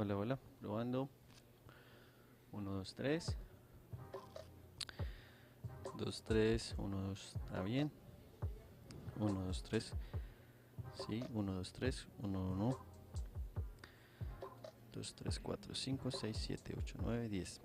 Hola, hola, probando. 1, 2, 3. 2, 3, 1, 2, está bien. 1, 2, 3. Sí, 1, 2, 3, 1, 1. 2, 3, 4, 5, 6, 7, 8, 9, 10.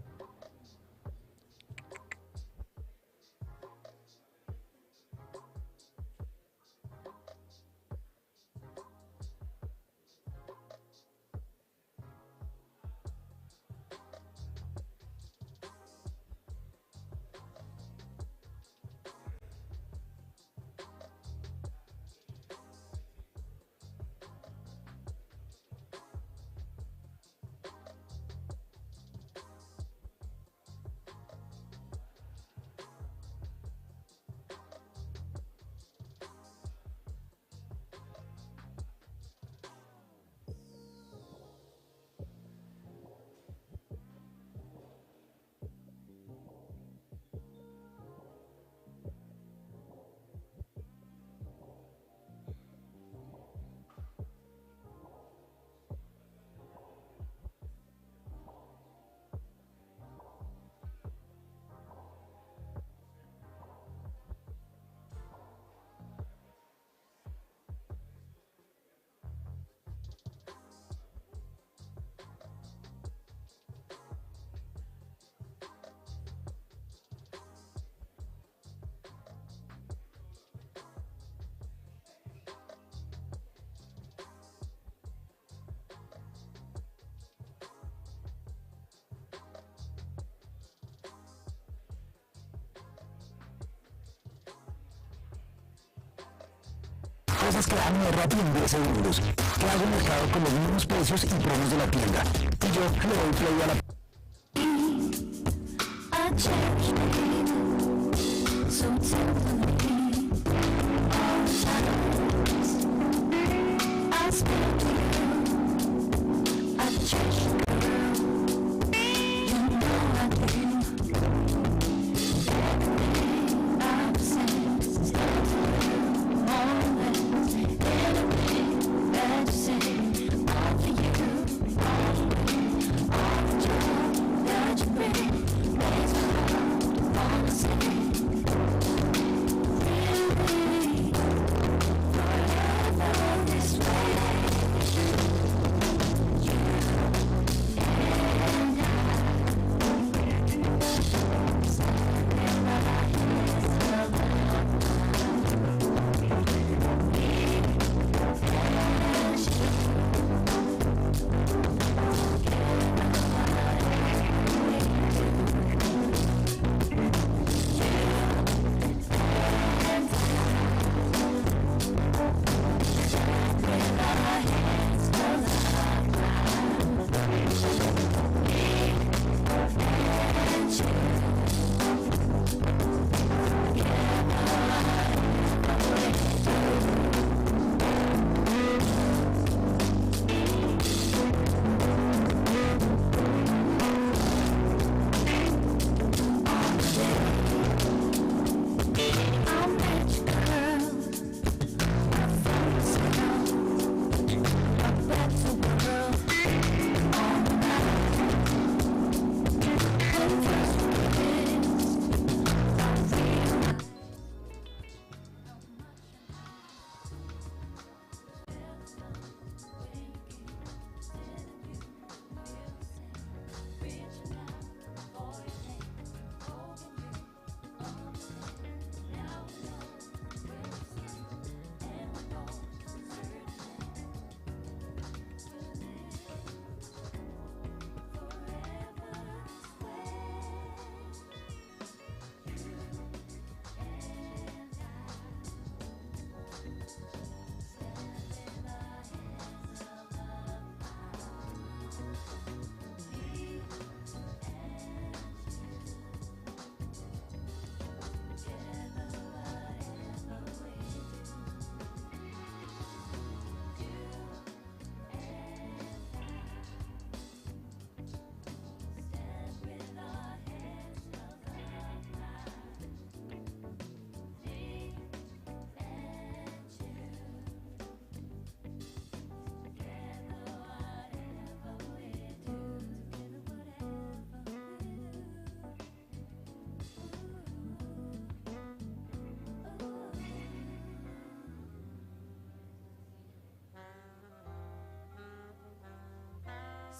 Cosas que dan muy rápido en 10 segundos. Que hago un mercado con los mismos precios y promos de la tienda. Y yo le doy play a la...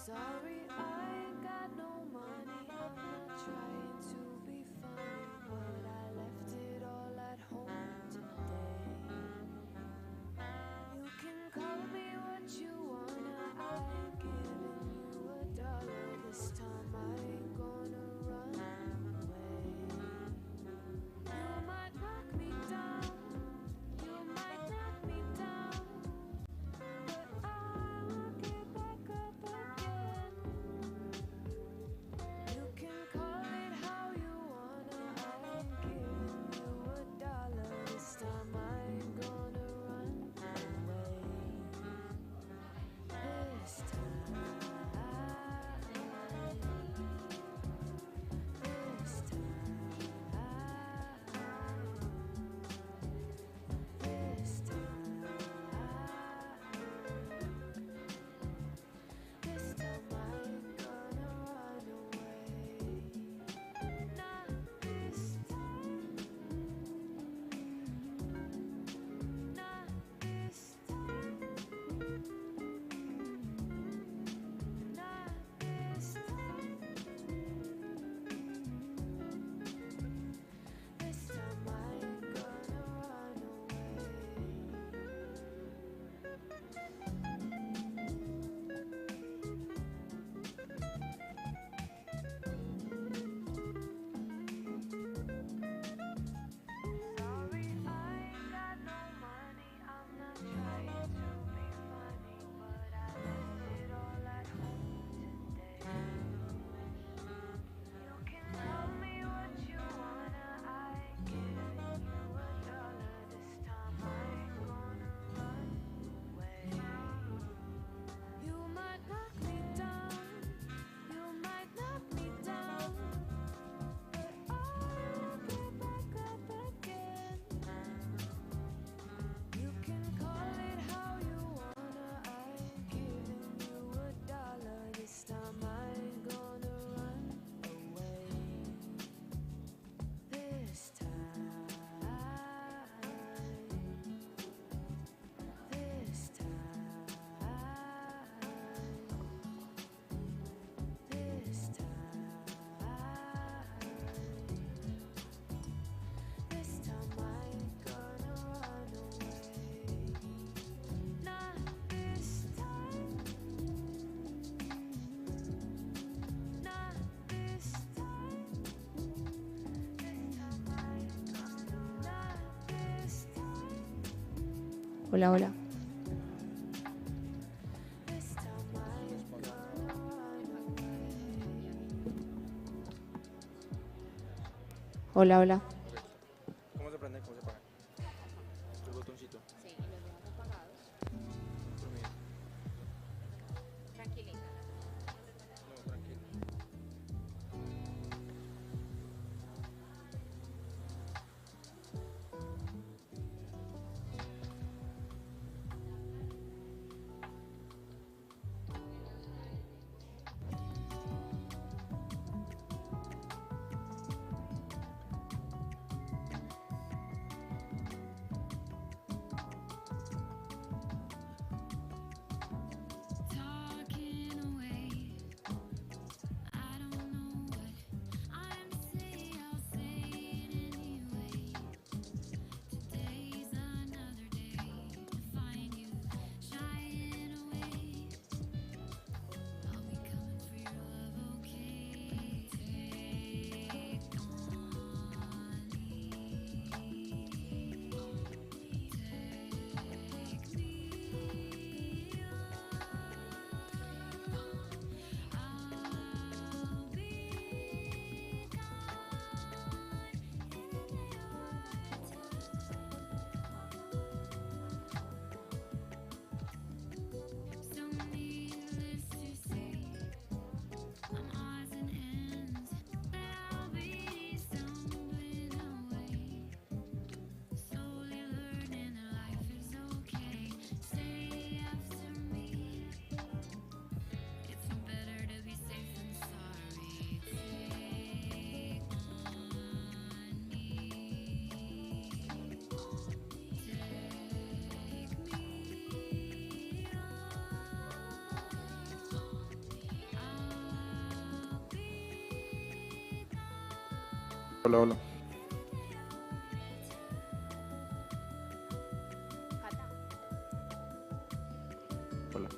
Sorry, I ain't got no money. I'm not trying to be funny, but I left it all at home today. You can call me what you wanna. I ain't giving you $1 this time. I ain't gonna run away. You might knock me down. You might knock me down. But I will get back up again. You can call it how you wanna. I ain't giving you $1 this time. I ain't gonna run away. This time. This time. This time. This time I ain't gonna run away. Not this time. Not this time. Not this time. This time I ain't gonna run away. Sorry, I ain't got no money. I'm not trying to be funny, but I left it all at home today. You can call me what you wanna. I ain't giving you $1 this time. I ain't gonna run away. You might knock me down. You might knock me down. But I will get back up again. You can call it how you wanna. I ain't giving you $1 this time. I ain't gonna run away. This time. This time. This time. This time I ain't gonna run away. Not this time. Not this time. This time I ain't gonna. Not this time. Hola, hola. This time I ain't gonna run away. Hola, hola. ¿Cómo se prende? ¿Cómo se apaga? El botoncito. Sí, y los dejamos apagados. Por mí. Tranquilita. No, tranquilo. Hola, hola. Cata. Hola.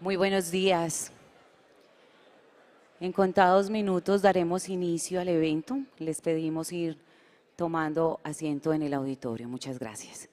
Muy buenos días. En contados minutos daremos inicio al evento. Les pedimos ir tomando asiento en el auditorio. Muchas gracias.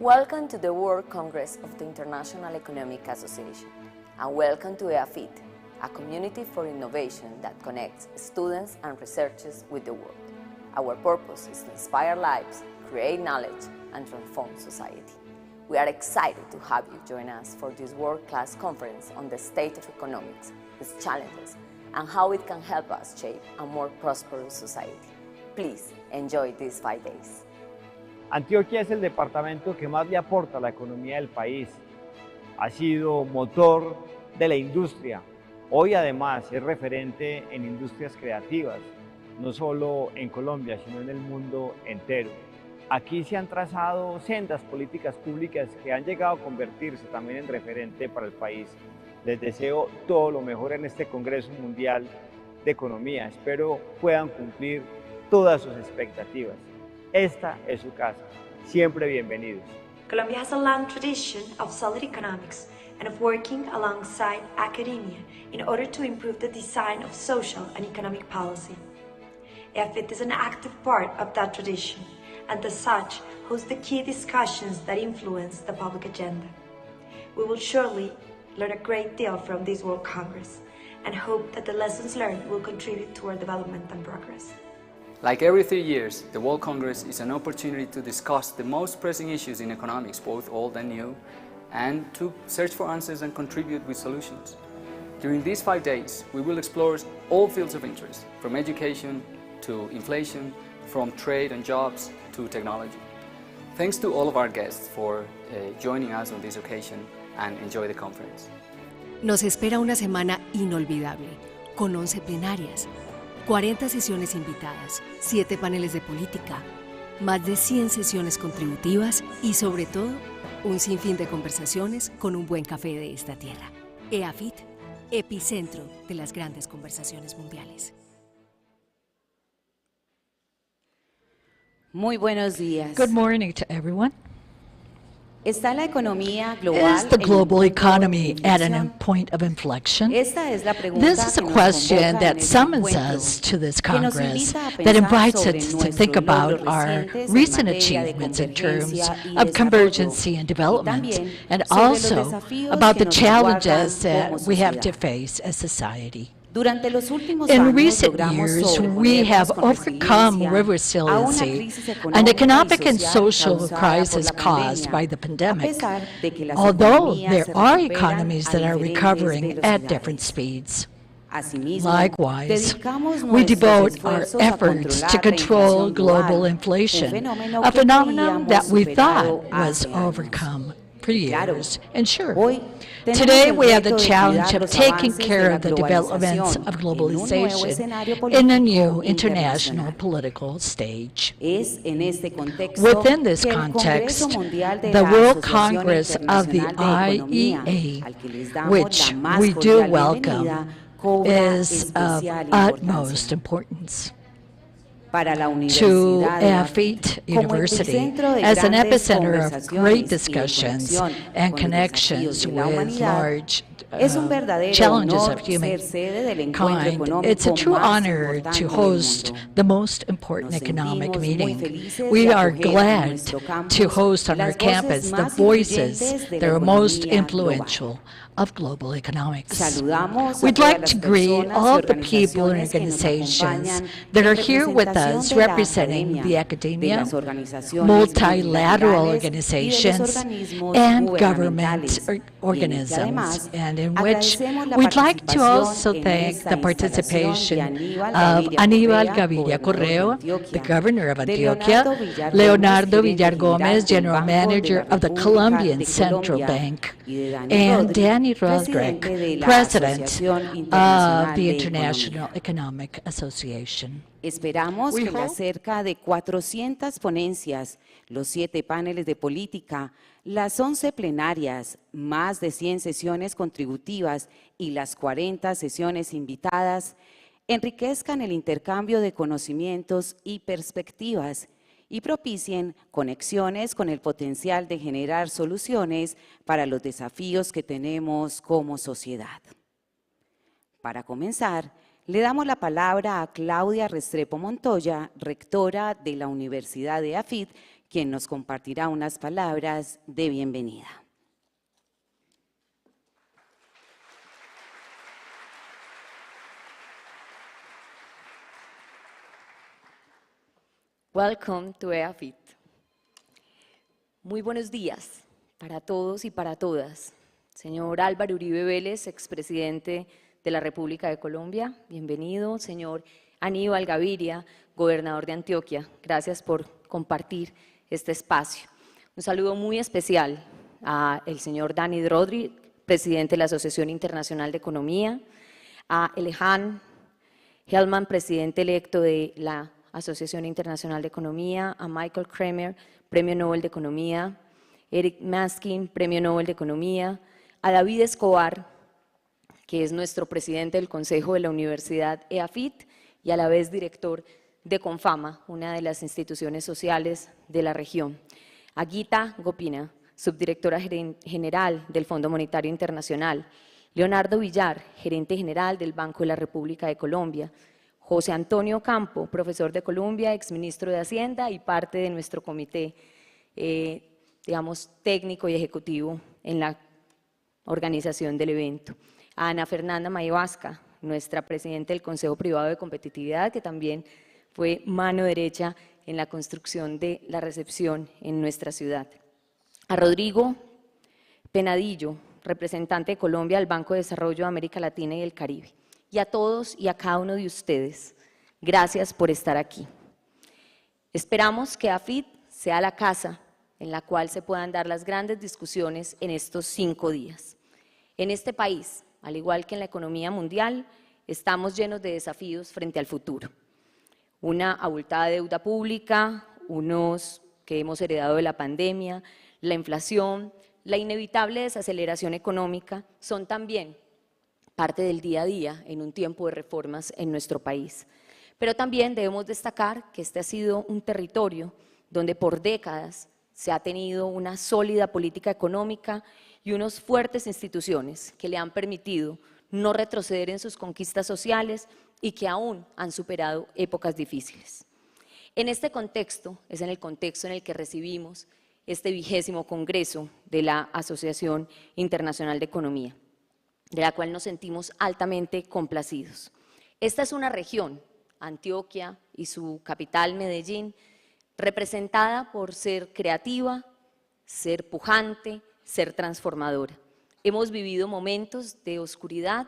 Welcome to the World Congress of the International Economic Association, and welcome to EAFIT, a community for innovation that connects students and researchers with the world. Our purpose is to inspire lives, create knowledge, and transform society. We are excited to have you join us for this world-class conference on the state of economics, its challenges, and how it can help us shape a more prosperous society. Please enjoy these 5 days. Antioquia es el departamento que más le aporta a la economía del país. Ha sido motor de la industria. Hoy además es referente en industrias creativas, no solo en Colombia, sino en el mundo entero. Aquí se han trazado sendas políticas públicas que han llegado a convertirse también en referente para el país. Les deseo todo lo mejor en este Congreso Mundial de Economía. Espero puedan cumplir todas sus expectativas. Esta es su casa. Siempre bienvenidos. Colombia has a long tradition of solid economics and of working alongside academia in order to improve the design of social and economic policy. EAFIT is an active part of that tradition, and as such, hosts the key discussions that influence the public agenda. We will surely learn a great deal from this World Congress and hope that the lessons learned will contribute to our development and progress. Like every 3 years, the World Congress is an opportunity to discuss the most pressing issues in economics, both old and new, and to search for answers and contribute with solutions. During these 5 days, we will explore all fields of interest, from education to inflation, from trade and jobs to technology. Thanks to all of our guests for joining us on this occasion, and enjoy the conference. Nos espera una semana inolvidable, con 11 plenarias, 40 sesiones invitadas, 7 paneles de política, más de 100 sesiones contributivas y, sobre todo, un sinfín de conversaciones con un buen café de esta tierra. EAFIT, epicentro de las grandes conversaciones mundiales. Muy buenos días. Good morning to everyone. ¿Está la economía global Is the global economy at a inflexión? point of inflection? Esta es la pregunta This is a que nos question convoca en that el summons encuentro, us to this que nos Congress, invita a that pensar invites sobre us to nuestros think about logros our recientes en recent materia de achievements in terms convergencia y of desarrollo, convergency and y development, también and sobre los also desafíos about que the nos challenges aguardan that como we have to sociedad. face as society. Durante los últimos In años recent logramos years, we have sobreponernos con overcome resiliencia with a una resiliency crisis an económica economic y and social social crisis causada por la caused by the pandemia, a pandemic. pesar de que las Although economías there se are recuperan economies a that are diferentes recovering at different velocidades. speeds. Asimismo, Likewise, dedicamos we nuestros devote our esfuerzos a efforts to controlar la control inflación global global, un inflation, fenómeno a que phenomenon creíamos that we superado thought was hace años. overcome for Claro, years. And sure, hoy tenemos today el we have the reto de challenge cuidar of los taking avances de care la of the developments globalización of en un nuevo globalization escenario in a político new international internacional. political stage. Es en este contexto Within this que el Congreso context, Mundial de the la World Asociación Congress of the Internacional de Economía, IEA, al que les damos which la más we do cordial welcome, bienvenida, cobra is of especial utmost importancia. importance Para la to Universidad de EAFIT como University epicentro de as an grandes epicenter of conversaciones great y en discussions conexión and con los connections desafíos de la with humanidad, large es un verdadero challenges honor of human ser sede del encuentro kind. económico It's a true más honor importante to del host mundo. the most important Nos economic sentimos muy meeting. felices We de are acoger en glad nuestro campus to host on our las voces campus the más voices influyentes de that la are most economía influential of global economics. Saludamos a We'd todas like las to greet personas all y of the people and organizaciones que nos organizations acompañan that en are here with representación us de la representing academia, the de academia, las organizaciones multilateral multilaterales y de los organizations, organismos and government gubernamentales, y en el que organisms, además and in which agradecemos la we'd like to participación also en thank esta the instalación participation de of Aníbal Aníbal Gaviria Correo, the governor of de Antioquia, Leonardo Leonardo Villar Villar Gómez, Gómez, general manager of the Colombian Central Bank, and Danny Roderick, president of the International Economic Association. Esperamos We que las hope- cerca de 400 ponencias, los 7 paneles de política, las 11 plenarias, más de 100 sesiones contributivas y las 40 sesiones invitadas enriquezcan el intercambio de conocimientos y perspectivas y propicien conexiones con el potencial de generar soluciones para los desafíos que tenemos como sociedad. Para comenzar, le damos la palabra a Claudia Restrepo Montoya, rectora de la Universidad de EAFIT, quien nos compartirá unas palabras de bienvenida. Welcome to EAFIT. Muy buenos días para todos y para todas. Señor Álvaro Uribe Vélez, expresidente de la República de Colombia, bienvenido. Señor Aníbal Gaviria, gobernador de Antioquia, gracias por compartir este espacio. Un saludo muy especial al señor Dani Rodri, presidente de la Asociación Internacional de Economía, a Elehan Hellman, presidente electo de la Asociación Internacional de Economía, a Michael Kramer, Premio Nobel de Economía, Eric Maskin, Premio Nobel de Economía, a David Escobar, que es nuestro presidente del Consejo de la Universidad EAFIT y a la vez director de Confama, una de las instituciones sociales de la región, a Gita Gopina, subdirectora general del Fondo Monetario Internacional, Leonardo Villar, gerente general del Banco de la República de Colombia, José Antonio Campo, profesor de Colombia, exministro de Hacienda y parte de nuestro comité, digamos, técnico y ejecutivo en la organización del evento. A Ana Fernanda Mayvasca, nuestra presidenta del Consejo Privado de Competitividad, que también fue mano derecha en la construcción de la recepción en nuestra ciudad. A Rodrigo Penadillo, representante de Colombia del Banco de Desarrollo de América Latina y el Caribe. Y a todos y a cada uno de ustedes, gracias por estar aquí. Esperamos que EAFIT sea la casa en la cual se puedan dar las grandes discusiones en estos 5 días. En este país, al igual que en la economía mundial, estamos llenos de desafíos frente al futuro. Una abultada deuda pública, unos que hemos heredado de la pandemia, la inflación, la inevitable desaceleración económica son también parte del día a día en un tiempo de reformas en nuestro país. Pero también debemos destacar que este ha sido un territorio donde por décadas se ha tenido una sólida política económica y unas fuertes instituciones que le han permitido no retroceder en sus conquistas sociales y que aún han superado épocas difíciles. En este contexto, es en el contexto en el que recibimos este 20º Congreso de la Asociación Internacional de Economía, de la cual nos sentimos altamente complacidos. Esta es una región, Antioquia y su capital Medellín, representada por ser creativa, ser pujante, ser transformadora. Hemos vivido momentos de oscuridad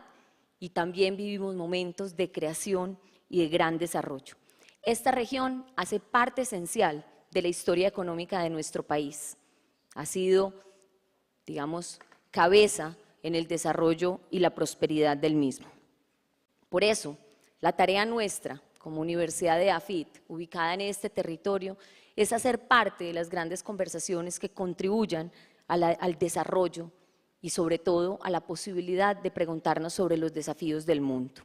y también vivimos momentos de creación y de gran desarrollo. Esta región hace parte esencial de la historia económica de nuestro país. Ha sido, digamos, cabeza en el desarrollo y la prosperidad del mismo. Por eso, la tarea nuestra como Universidad de EAFIT, ubicada en este territorio, es hacer parte de las grandes conversaciones que contribuyan al desarrollo y sobre todo a la posibilidad de preguntarnos sobre los desafíos del mundo.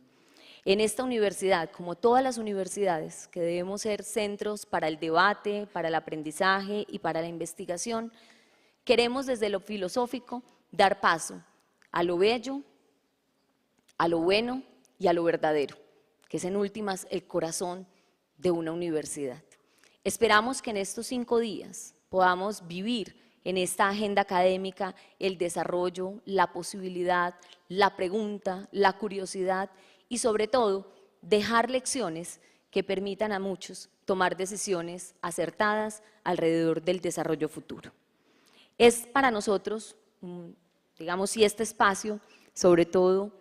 En esta universidad, como todas las universidades, que debemos ser centros para el debate, para el aprendizaje y para la investigación, queremos desde lo filosófico dar paso a lo bello, a lo bueno y a lo verdadero, que es en últimas el corazón de una universidad. Esperamos que en estos 5 días podamos vivir en esta agenda académica el desarrollo, la posibilidad, la pregunta, la curiosidad y sobre todo dejar lecciones que permitan a muchos tomar decisiones acertadas alrededor del desarrollo futuro. Es para nosotros, digamos, y este espacio, sobre todo,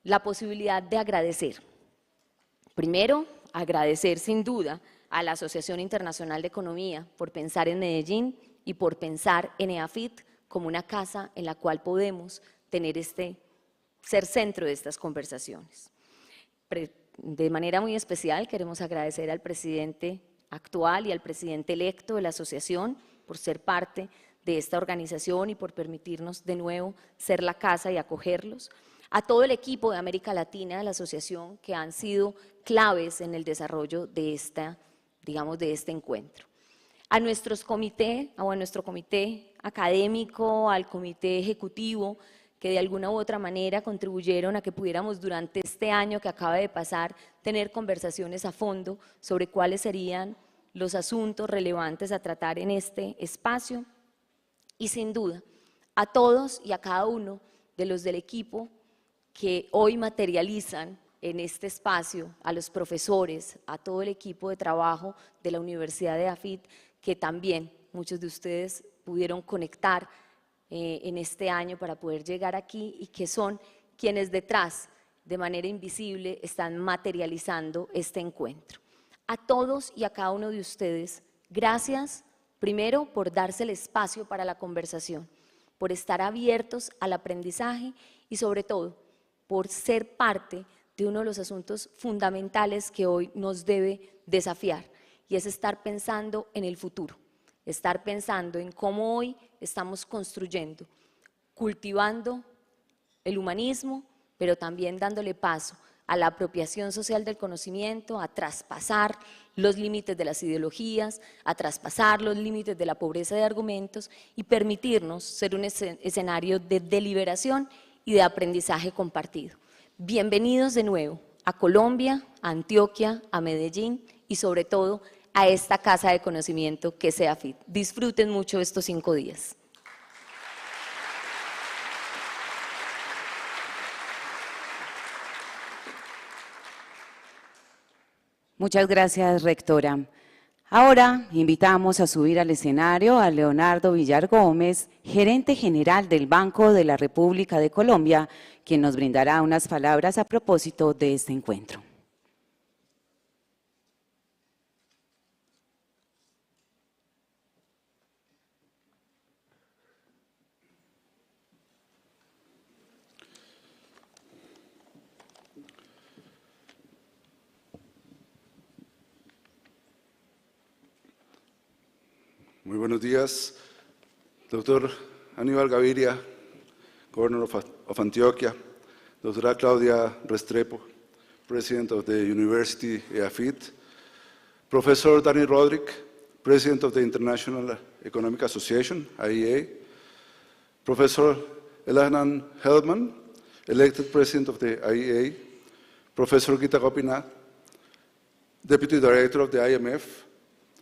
la posibilidad de agradecer. Primero, agradecer sin duda a la Asociación Internacional de Economía por pensar en Medellín y por pensar en EAFIT como una casa en la cual podemos tener ser centro de estas conversaciones. De manera muy especial queremos agradecer al presidente actual y al presidente electo de la asociación por ser parte de esta organización y por permitirnos de nuevo ser la casa y acogerlos. A todo el equipo de América Latina de la asociación que han sido claves en el desarrollo de este encuentro. A nuestro comité académico, al comité ejecutivo, que de alguna u otra manera contribuyeron a que pudiéramos durante este año que acaba de pasar tener conversaciones a fondo sobre cuáles serían los asuntos relevantes a tratar en este espacio y sin duda a todos y a cada uno de los del equipo que hoy materializan en este espacio, a los profesores, a todo el equipo de trabajo de la Universidad de AFIT, que también muchos de ustedes pudieron conectar en este año para poder llegar aquí y que son quienes detrás, de manera invisible, están materializando este encuentro. A todos y a cada uno de ustedes, gracias primero por darse el espacio para la conversación, por estar abiertos al aprendizaje y sobre todo por ser parte de uno de los asuntos fundamentales que hoy nos debe desafiar, y es estar pensando en el futuro, estar pensando en cómo hoy estamos construyendo, cultivando el humanismo, pero también dándole paso a la apropiación social del conocimiento, a traspasar los límites de las ideologías, a traspasar los límites de la pobreza de argumentos y permitirnos ser un escenario de deliberación y de aprendizaje compartido. Bienvenidos de nuevo a Colombia, a Antioquia, a Medellín y sobre todo a esta casa de conocimiento que es AFIT. Disfruten mucho estos 5 días. Muchas gracias, rectora. Ahora invitamos a subir al escenario a Leonardo Villar Gómez, gerente general del Banco de la República de Colombia, quien nos brindará unas palabras a propósito de este encuentro. Muy buenos días, doctor Aníbal Gaviria, Governor of Antioquia, doctora Claudia Restrepo, President of the University AFIT, Professor Danny Roderick, President of the International Economic Association, IEA, Professor Elhanan Heldman, elected President of the IEA, Professor Gita Gopinath, Deputy Director of the IMF,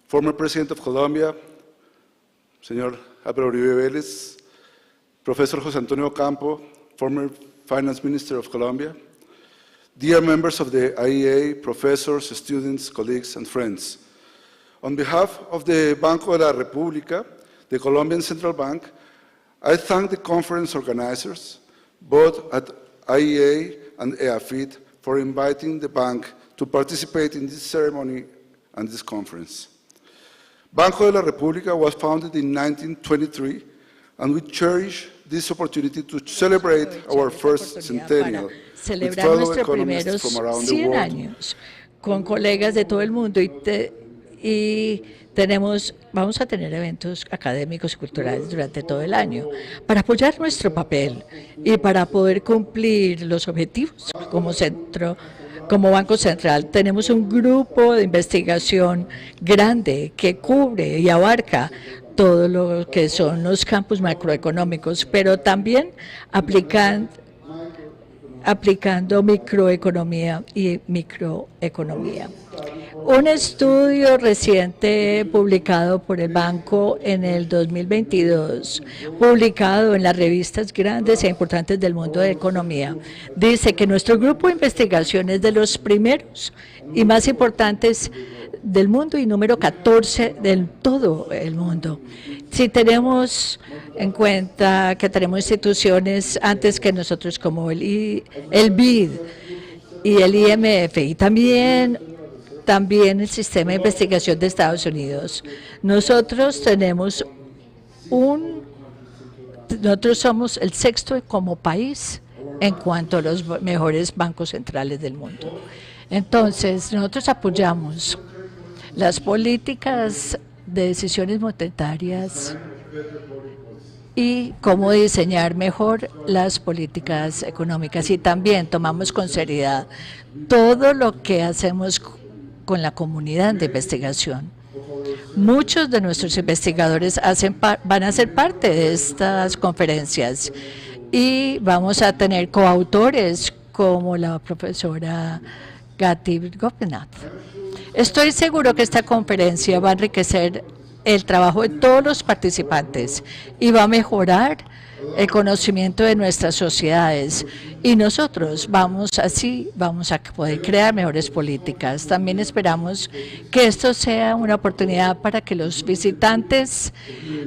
former President of Colombia, Señor Álvaro Uribe Vélez, Professor José Antonio Campo, former Finance Minister of Colombia, dear members of the IEA, professors, students, colleagues, and friends. On behalf of the Banco de la República, the Colombian Central Bank, I thank the conference organizers, both at IEA and EAFIT, for inviting the bank to participate in this ceremony and this conference. Banco de la República was founded in 1923, and we cherish this opportunity to celebrate our first centennial with fellow economists from around the 100 world. años con colegas de todo el mundo y vamos a tener eventos académicos y culturales durante todo el año para apoyar nuestro papel y para poder cumplir los objetivos como Banco Central. Tenemos un grupo de investigación grande que cubre y abarca todo lo que son los campos macroeconómicos, pero también aplicando microeconomía y microeconomía. Un estudio reciente publicado por el banco en el 2022, publicado en las revistas grandes e importantes del mundo de economía, dice que nuestro grupo de investigación es de los primeros y más importantes del mundo y número 14 de todo el mundo. Si tenemos en cuenta que tenemos instituciones antes que nosotros como el BID y el IMF y también el sistema de investigación de Estados Unidos. Nosotros somos el sexto como país en cuanto a los mejores bancos centrales del mundo. Entonces, nosotros apoyamos las políticas de decisiones monetarias y cómo diseñar mejor las políticas económicas. Y también tomamos con seriedad todo lo que hacemos con la comunidad de investigación. Muchos de nuestros investigadores van a ser parte de estas conferencias y vamos a tener coautores como la profesora Gopinath. Estoy seguro que esta conferencia va a enriquecer el trabajo de todos los participantes y va a mejorar el conocimiento de nuestras sociedades, y nosotros vamos a poder crear mejores políticas. También esperamos que esto sea una oportunidad para que los visitantes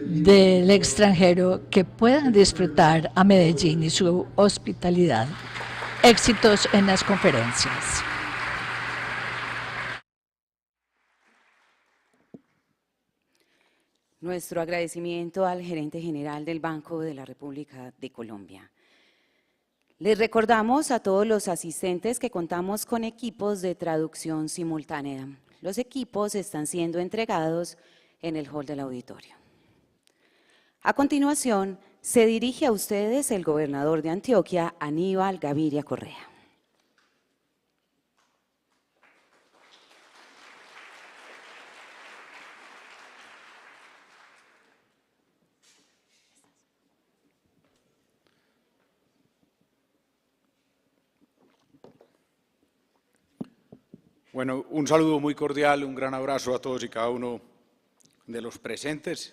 del extranjero que puedan disfrutar a Medellín y su hospitalidad. Éxitos en las conferencias. Nuestro agradecimiento al gerente general del Banco de la República de Colombia. Les recordamos a todos los asistentes que contamos con equipos de traducción simultánea. Los equipos están siendo entregados en el hall del auditorio. A continuación, se dirige a ustedes el gobernador de Antioquia, Aníbal Gaviria Correa. Bueno, un saludo muy cordial, un gran abrazo a todos y cada uno de los presentes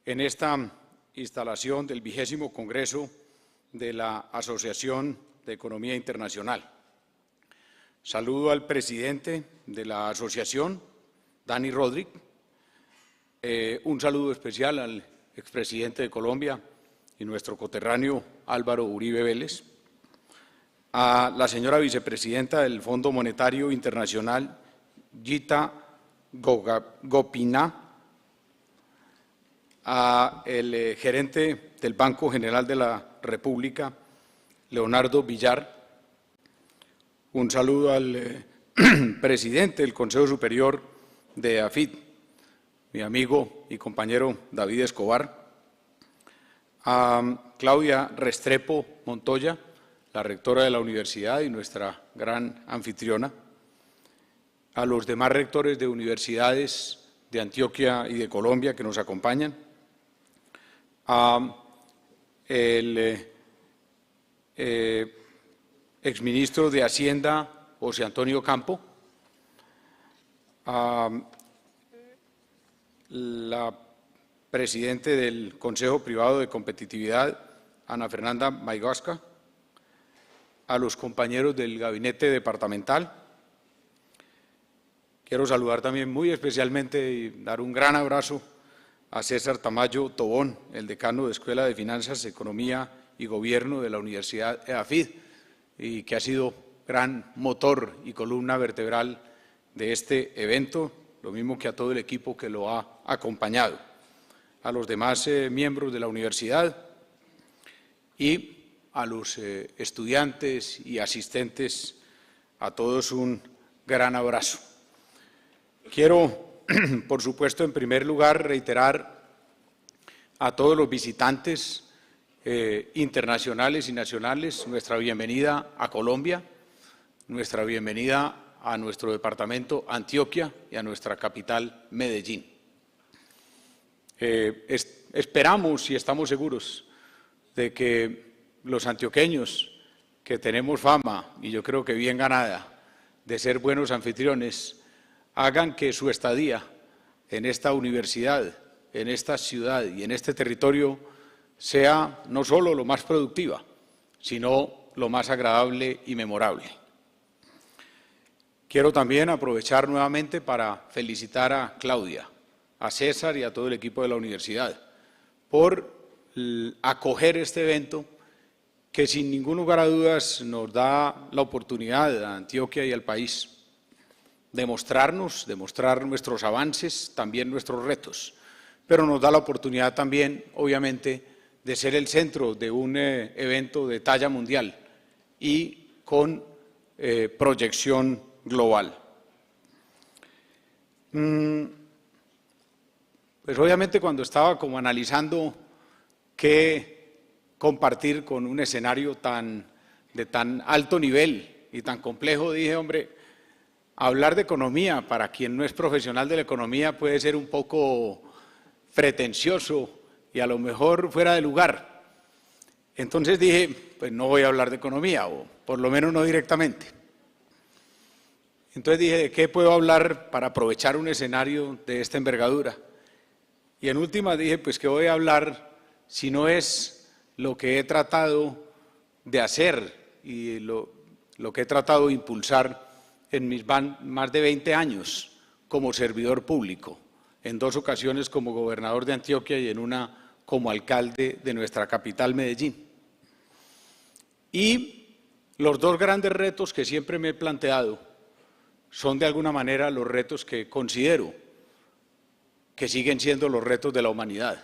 en esta instalación del 20º Congreso de la Asociación de Economía Internacional. Saludo al presidente de la asociación, Dani Rodríguez, un saludo especial al expresidente de Colombia y nuestro coterráneo Álvaro Uribe Vélez, a la señora vicepresidenta del Fondo Monetario Internacional, Gita Gopinath, a el gerente del Banco General de la República, Leonardo Villar, un saludo al presidente del Consejo Superior de AFIT, mi amigo y compañero David Escobar, a Claudia Restrepo Montoya, la rectora de la universidad y nuestra gran anfitriona, a los demás rectores de universidades de Antioquia y de Colombia que nos acompañan, a el exministro de Hacienda, José Antonio Campo, a la presidente del Consejo Privado de Competitividad, Ana Fernanda Maigasca, a los compañeros del gabinete departamental. Quiero saludar también muy especialmente y dar un gran abrazo a César Tamayo Tobón, el decano de Escuela de Finanzas, Economía y Gobierno de la Universidad EAFID, y que ha sido gran motor y columna vertebral de este evento, lo mismo que a todo el equipo que lo ha acompañado, a los demás miembros de la universidad y a los estudiantes y asistentes, a todos un gran abrazo. Quiero, por supuesto, en primer lugar, reiterar a todos los visitantes internacionales y nacionales nuestra bienvenida a Colombia, nuestra bienvenida a nuestro departamento Antioquia y a nuestra capital Medellín. Esperamos y estamos seguros de que los antioqueños, que tenemos fama, y yo creo que bien ganada, de ser buenos anfitriones, hagan que su estadía en esta universidad, en esta ciudad y en este territorio sea no solo lo más productiva, sino lo más agradable y memorable. Quiero también aprovechar nuevamente para felicitar a Claudia, a César y a todo el equipo de la universidad por acoger este evento que sin ningún lugar a dudas nos da la oportunidad a Antioquia y al país de demostrar nuestros avances, también nuestros retos, pero nos da la oportunidad también, obviamente, de ser el centro de un evento de talla mundial y con proyección global. Pues obviamente cuando estaba como analizando qué compartir con un escenario de tan alto nivel y tan complejo, dije, hombre, hablar de economía para quien no es profesional de la economía puede ser un poco pretencioso y a lo mejor fuera de lugar. Entonces dije, pues no voy a hablar de economía, o por lo menos no directamente. Entonces dije, ¿de qué puedo hablar para aprovechar un escenario de esta envergadura? Y en última dije, pues, ¿qué voy a hablar si no es lo que he tratado de hacer y lo que he tratado de impulsar en mis más de 20 años como servidor público, en 2 ocasiones como gobernador de Antioquia y en una como alcalde de nuestra capital, Medellín? Y los 2 grandes retos que siempre me he planteado son de alguna manera los retos que considero que siguen siendo los retos de la humanidad.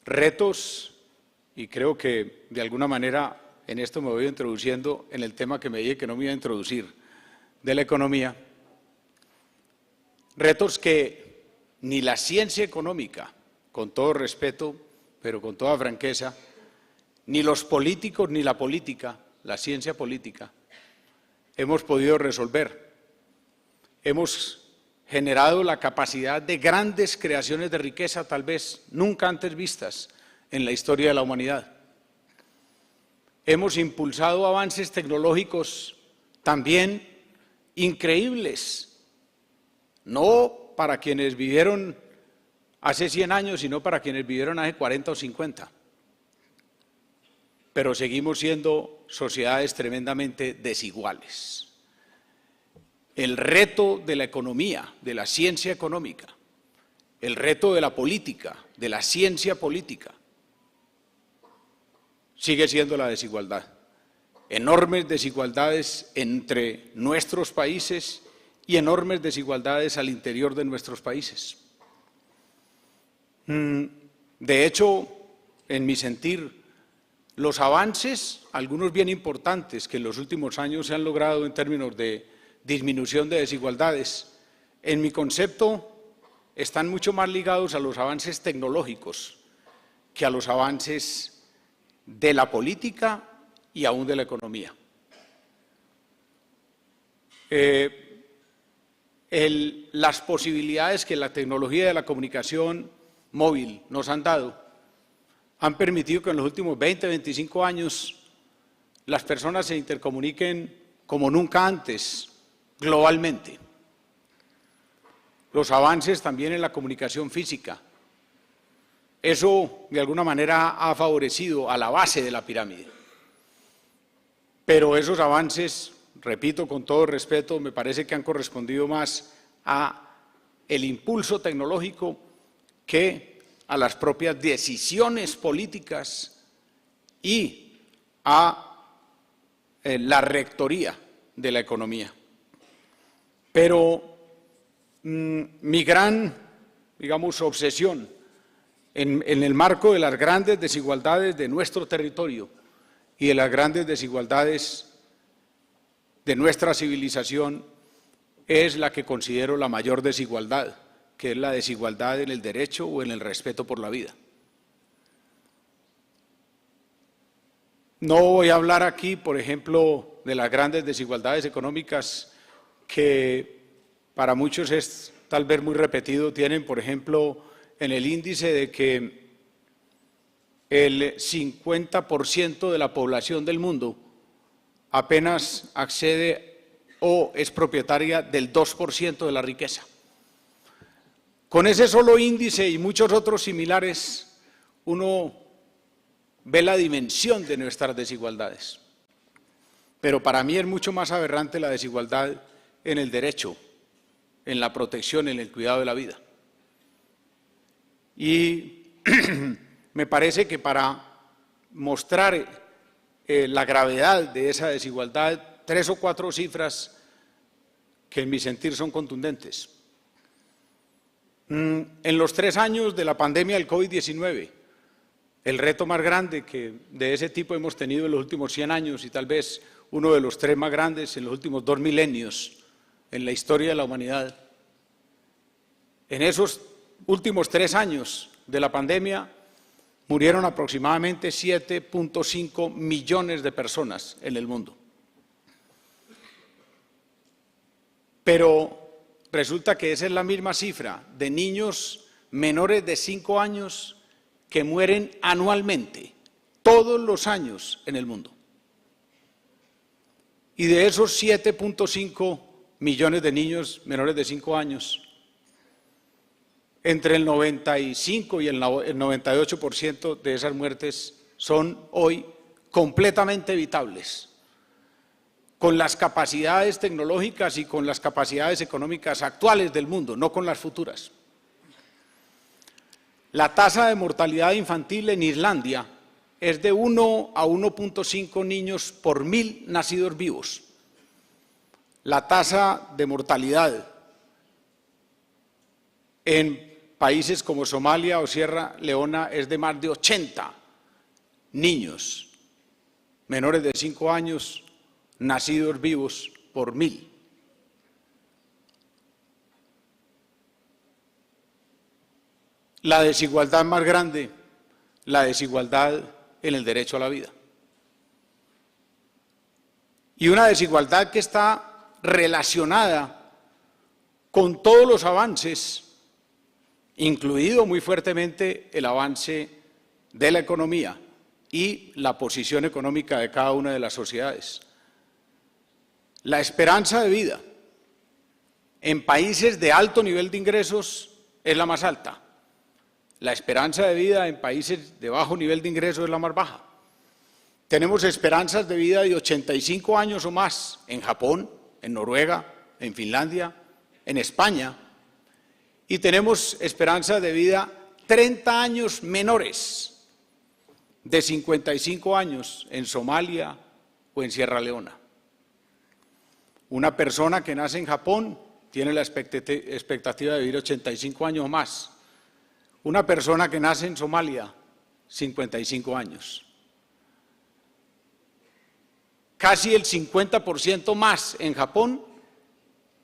Retos, y creo que de alguna manera en esto me voy introduciendo en el tema que me dije que no me iba a introducir, de la economía. Retos que ni la ciencia económica, con todo respeto, pero con toda franqueza, ni los políticos ni la política, la ciencia política, hemos podido resolver. Hemos generado la capacidad de grandes creaciones de riqueza, tal vez nunca antes vistas en la historia de la humanidad. Hemos impulsado avances tecnológicos también increíbles, no para quienes vivieron hace 100 años, sino para quienes vivieron hace 40 o 50. Pero seguimos siendo sociedades tremendamente desiguales. El reto de la economía, de la ciencia económica, el reto de la política, de la ciencia política, sigue siendo la desigualdad. Enormes desigualdades entre nuestros países y enormes desigualdades al interior de nuestros países. De hecho, en mi sentir, los avances, algunos bien importantes que en los últimos años se han logrado en términos de disminución de desigualdades, en mi concepto, están mucho más ligados a los avances tecnológicos que a los avances de la política y aún de la economía. Las posibilidades que la tecnología de la comunicación móvil nos han dado han permitido que en los últimos 20, 25 años las personas se intercomuniquen como nunca antes, globalmente. Los avances también en la comunicación física. Eso, de alguna manera, ha favorecido a la base de la pirámide. Pero esos avances, repito con todo respeto, me parece que han correspondido más a el impulso tecnológico que a las propias decisiones políticas y a la rectoría de la economía. Pero mi gran, digamos, obsesión en el marco de las grandes desigualdades de nuestro territorio y de las grandes desigualdades de nuestra civilización es la que considero la mayor desigualdad, que es la desigualdad en el derecho o en el respeto por la vida. No voy a hablar aquí, por ejemplo, de las grandes desigualdades económicas que para muchos es tal vez muy repetido. Tienen, por ejemplo, en el índice de que el 50% de la población del mundo apenas accede o es propietaria del 2% de la riqueza. Con ese solo índice y muchos otros similares, uno ve la dimensión de nuestras desigualdades. Pero para mí es mucho más aberrante la desigualdad en el derecho, en la protección, en el cuidado de la vida. Y me parece que para mostrar la gravedad de esa desigualdad, 3 o 4 cifras que en mi sentir son contundentes. En los 3 años de la pandemia del COVID-19, el reto más grande que de ese tipo hemos tenido en los últimos 100 años y tal vez uno de los 3 más grandes en los últimos 2 milenios en la historia de la humanidad. En esos últimos 3 años de la pandemia murieron aproximadamente 7.5 millones de personas en el mundo. Pero resulta que esa es la misma cifra de niños menores de 5 años que mueren anualmente, todos los años en el mundo. Y de esos 7.5 millones de niños menores de 5 años. Entre el 95 y el 98% de esas muertes son hoy completamente evitables, con las capacidades tecnológicas y con las capacidades económicas actuales del mundo, no con las futuras. La tasa de mortalidad infantil en Islandia es de 1 a 1.5 niños por 1000 nacidos vivos. La tasa de mortalidad en países como Somalia o Sierra Leona es de más de 80 niños menores de 5 años nacidos vivos por 1000. La desigualdad más grande, la desigualdad en el derecho a la vida. Y una desigualdad que está relacionada con todos los avances, incluido muy fuertemente el avance de la economía y la posición económica de cada una de las sociedades. La esperanza de vida en países de alto nivel de ingresos es la más alta. La esperanza de vida en países de bajo nivel de ingresos es la más baja. Tenemos esperanzas de vida de 85 años o más en Japón, en Noruega, en Finlandia, en España, y tenemos esperanzas de vida 30 años menores de 55 años en Somalia o en Sierra Leona. Una persona que nace en Japón tiene la expectativa de vivir 85 años o más. Una persona que nace en Somalia, 55 años. Casi el 50% más en Japón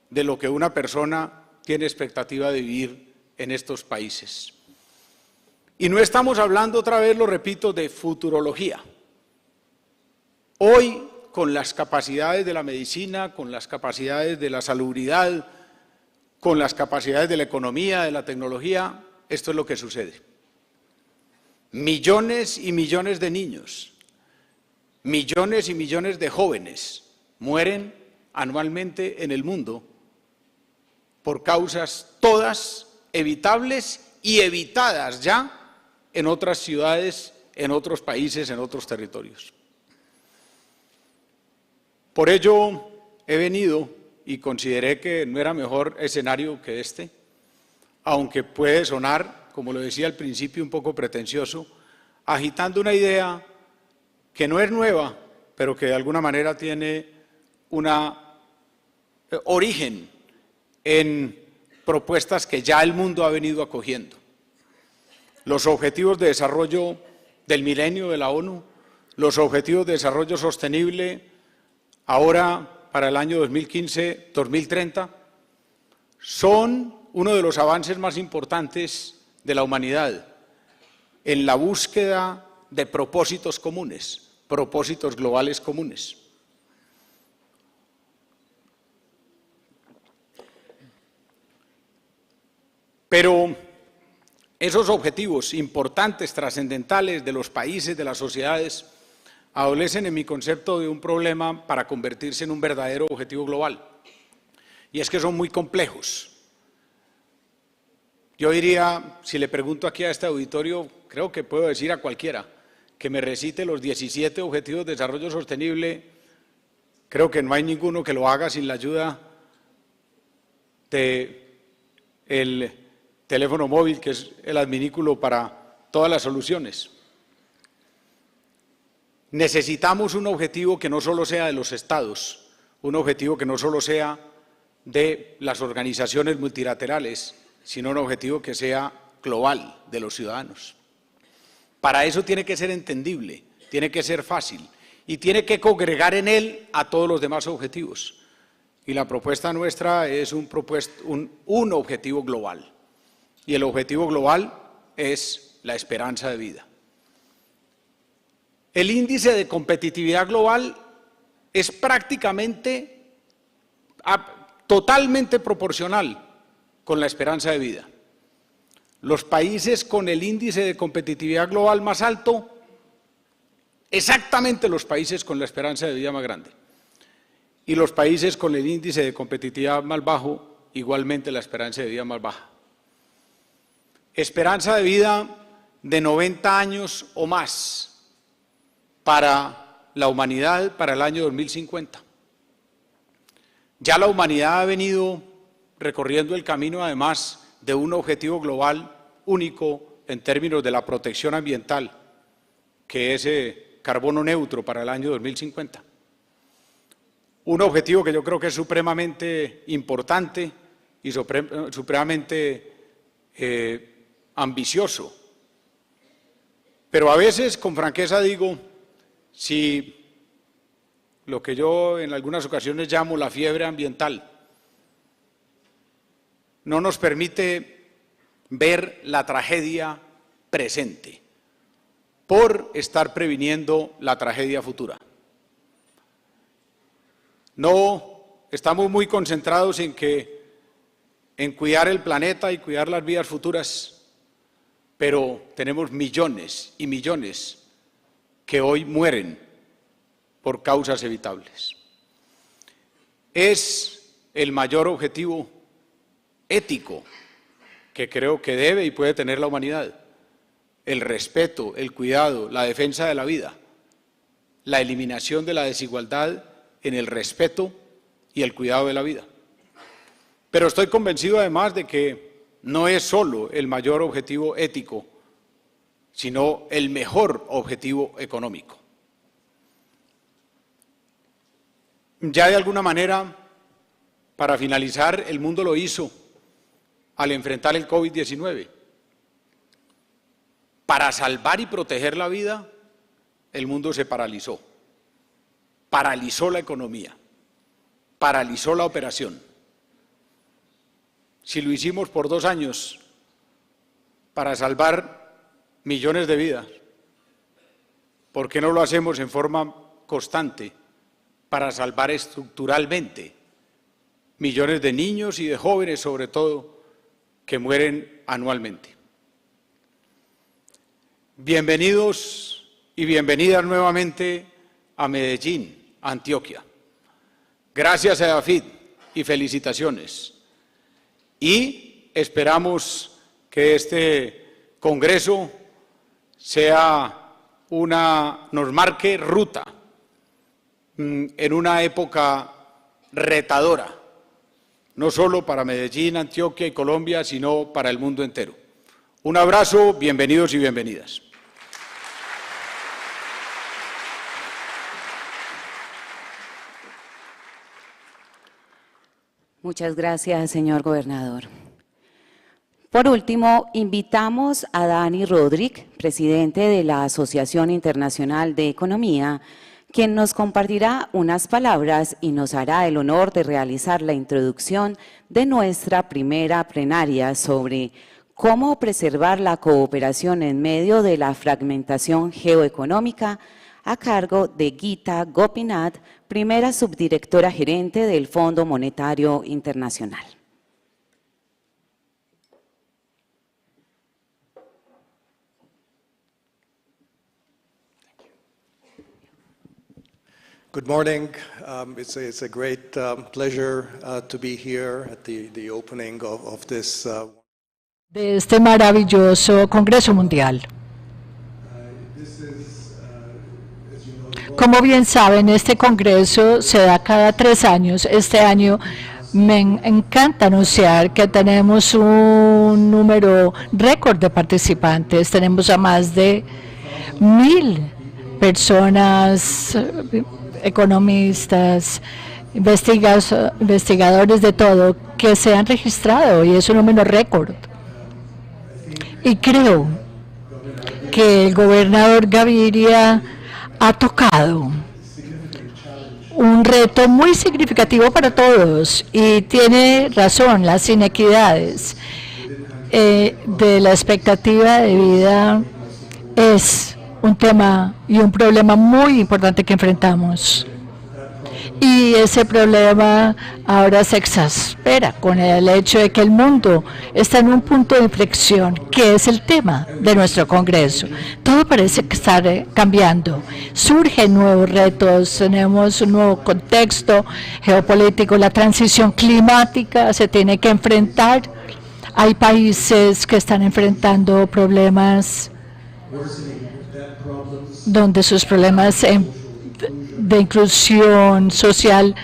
de lo que una persona tiene expectativa de vivir en estos países. Y no estamos hablando, otra vez lo repito, de futurología. Hoy, con las capacidades de la medicina, con las capacidades de la salubridad, con las capacidades de la economía, de la tecnología, esto es lo que sucede. Millones y millones de niños, millones y millones de jóvenes mueren anualmente en el mundo por causas todas evitables y evitadas ya en otras ciudades, en otros países, en otros territorios. Por ello he venido y consideré que no era mejor escenario que este, aunque puede sonar, como lo decía al principio, un poco pretencioso, agitando una idea que no es nueva, pero que de alguna manera tiene un origen en propuestas que ya el mundo ha venido acogiendo. Los Objetivos de Desarrollo del Milenio de la ONU, los Objetivos de Desarrollo Sostenible, ahora para el año 2015-2030, son uno de los avances más importantes de la humanidad en la búsqueda de propósitos comunes, propósitos globales comunes. Pero esos objetivos importantes, trascendentales de los países, de las sociedades, adolecen en mi concepto de un problema para convertirse en un verdadero objetivo global, y es que son muy complejos. Yo diría, si le pregunto aquí a este auditorio, creo que puedo decir a cualquiera que me recite los 17 Objetivos de Desarrollo Sostenible, creo que no hay ninguno que lo haga sin la ayuda del teléfono móvil, que es el adminículo para todas las soluciones. Necesitamos un objetivo que no solo sea de los estados, un objetivo que no solo sea de las organizaciones multilaterales, sino un objetivo que sea global, de los ciudadanos. Para eso tiene que ser entendible, tiene que ser fácil y tiene que congregar en él a todos los demás objetivos. Y la propuesta nuestra es un objetivo global. Y el objetivo global es la esperanza de vida. El índice de competitividad global es prácticamente totalmente proporcional con la esperanza de vida. Los países con el índice de competitividad global más alto, exactamente los países con la esperanza de vida más grande. y los países con el índice de competitividad más bajo, igualmente la esperanza de vida más baja. Esperanza de vida de 90 años o más para la humanidad para el año 2050. Ya la humanidad ha venido recorriendo el camino, además, de un objetivo global único en términos de la protección ambiental, que es carbono neutro para el año 2050. Un objetivo que yo creo que es supremamente importante y supremamente ambicioso. Pero a veces, con franqueza digo, si lo que yo en algunas ocasiones llamo la fiebre ambiental no nos permite ver la tragedia presente por estar previniendo la tragedia futura. No estamos muy concentrados en cuidar el planeta y cuidar las vidas futuras, pero tenemos millones y millones que hoy mueren por causas evitables. Es el mayor objetivo ético que creo que debe y puede tener la humanidad: el respeto, el cuidado, la defensa de la vida, la eliminación de la desigualdad en el respeto y el cuidado de la vida. Pero estoy convencido además de que no es solo el mayor objetivo ético, sino el mejor objetivo económico. Ya de alguna manera, para finalizar, el mundo lo hizo al enfrentar el COVID-19. Para salvar y proteger la vida, el mundo se paralizó. Paralizó la economía, paralizó la operación. Si lo hicimos por 2 años para salvar millones de vidas, ¿por qué no lo hacemos en forma constante para salvar estructuralmente millones de niños y de jóvenes, sobre todo, que mueren anualmente? Bienvenidos y bienvenidas nuevamente a Medellín, Antioquia. Gracias a EAFIT y felicitaciones. Y esperamos que este congreso nos marque ruta en una época retadora, no solo para Medellín, Antioquia y Colombia, sino para el mundo entero. Un abrazo, bienvenidos y bienvenidas. Muchas gracias, señor gobernador. Por último, invitamos a Dani Rodríguez, presidente de la Asociación Internacional de Economía, quien nos compartirá unas palabras y nos hará el honor de realizar la introducción de nuestra primera plenaria sobre cómo preservar la cooperación en medio de la fragmentación geoeconómica, a cargo de Gita Gopinath, primera subdirectora gerente del Fondo Monetario Internacional. Good morning. It's a great pleasure to be here at the opening of this. De este maravilloso Congreso Mundial. Como bien saben, este Congreso se da cada 3 años. Este año me encanta anunciar que tenemos un número récord de participantes. Tenemos a más de 1000 personas, economistas, investigadores de todo, que se han registrado, y es un número récord. Y creo que el gobernador Gaviria ha tocado un reto muy significativo para todos, y tiene razón. Las inequidades de la expectativa de vida es un tema y un problema muy importante que enfrentamos, y ese problema ahora se desespera con el hecho de que el mundo está en un punto de inflexión, que es el tema de nuestro Congreso. Todo parece estar cambiando. Surgen nuevos retos, tenemos un nuevo contexto geopolítico, la transición climática se tiene que enfrentar. Hay países que están enfrentando problemas donde sus problemas de inclusión social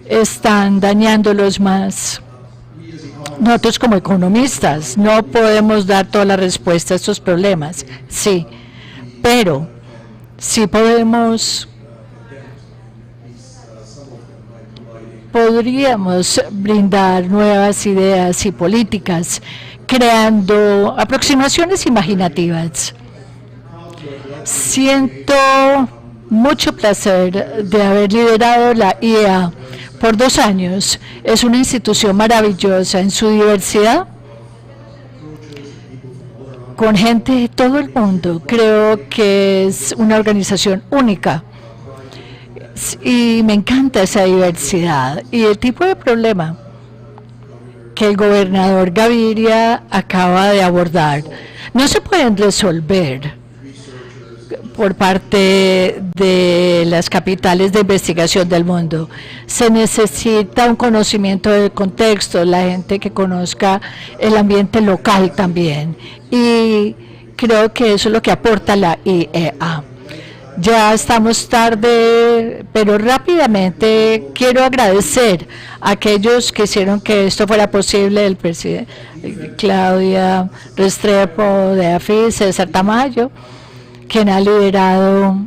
están dañándolos más. Nosotros como economistas no podemos dar toda la respuesta a estos problemas, sí, pero sí podríamos brindar nuevas ideas y políticas, creando aproximaciones imaginativas. Siento mucho placer de haber liderado la IEA por 2 años. Es una institución maravillosa en su diversidad, con gente de todo el mundo. Creo que es una organización única y me encanta esa diversidad y el tipo de problema que el gobernador Gaviria acaba de abordar no se pueden resolver por parte de las capitales de investigación del mundo. Se necesita un conocimiento del contexto, la gente que conozca el ambiente local también. Y creo que eso es lo que aporta la IEA. Ya estamos tarde, pero rápidamente quiero agradecer a aquellos que hicieron que esto fuera posible, el presidente Claudia Restrepo de AFI, César Tamayo, quien ha liderado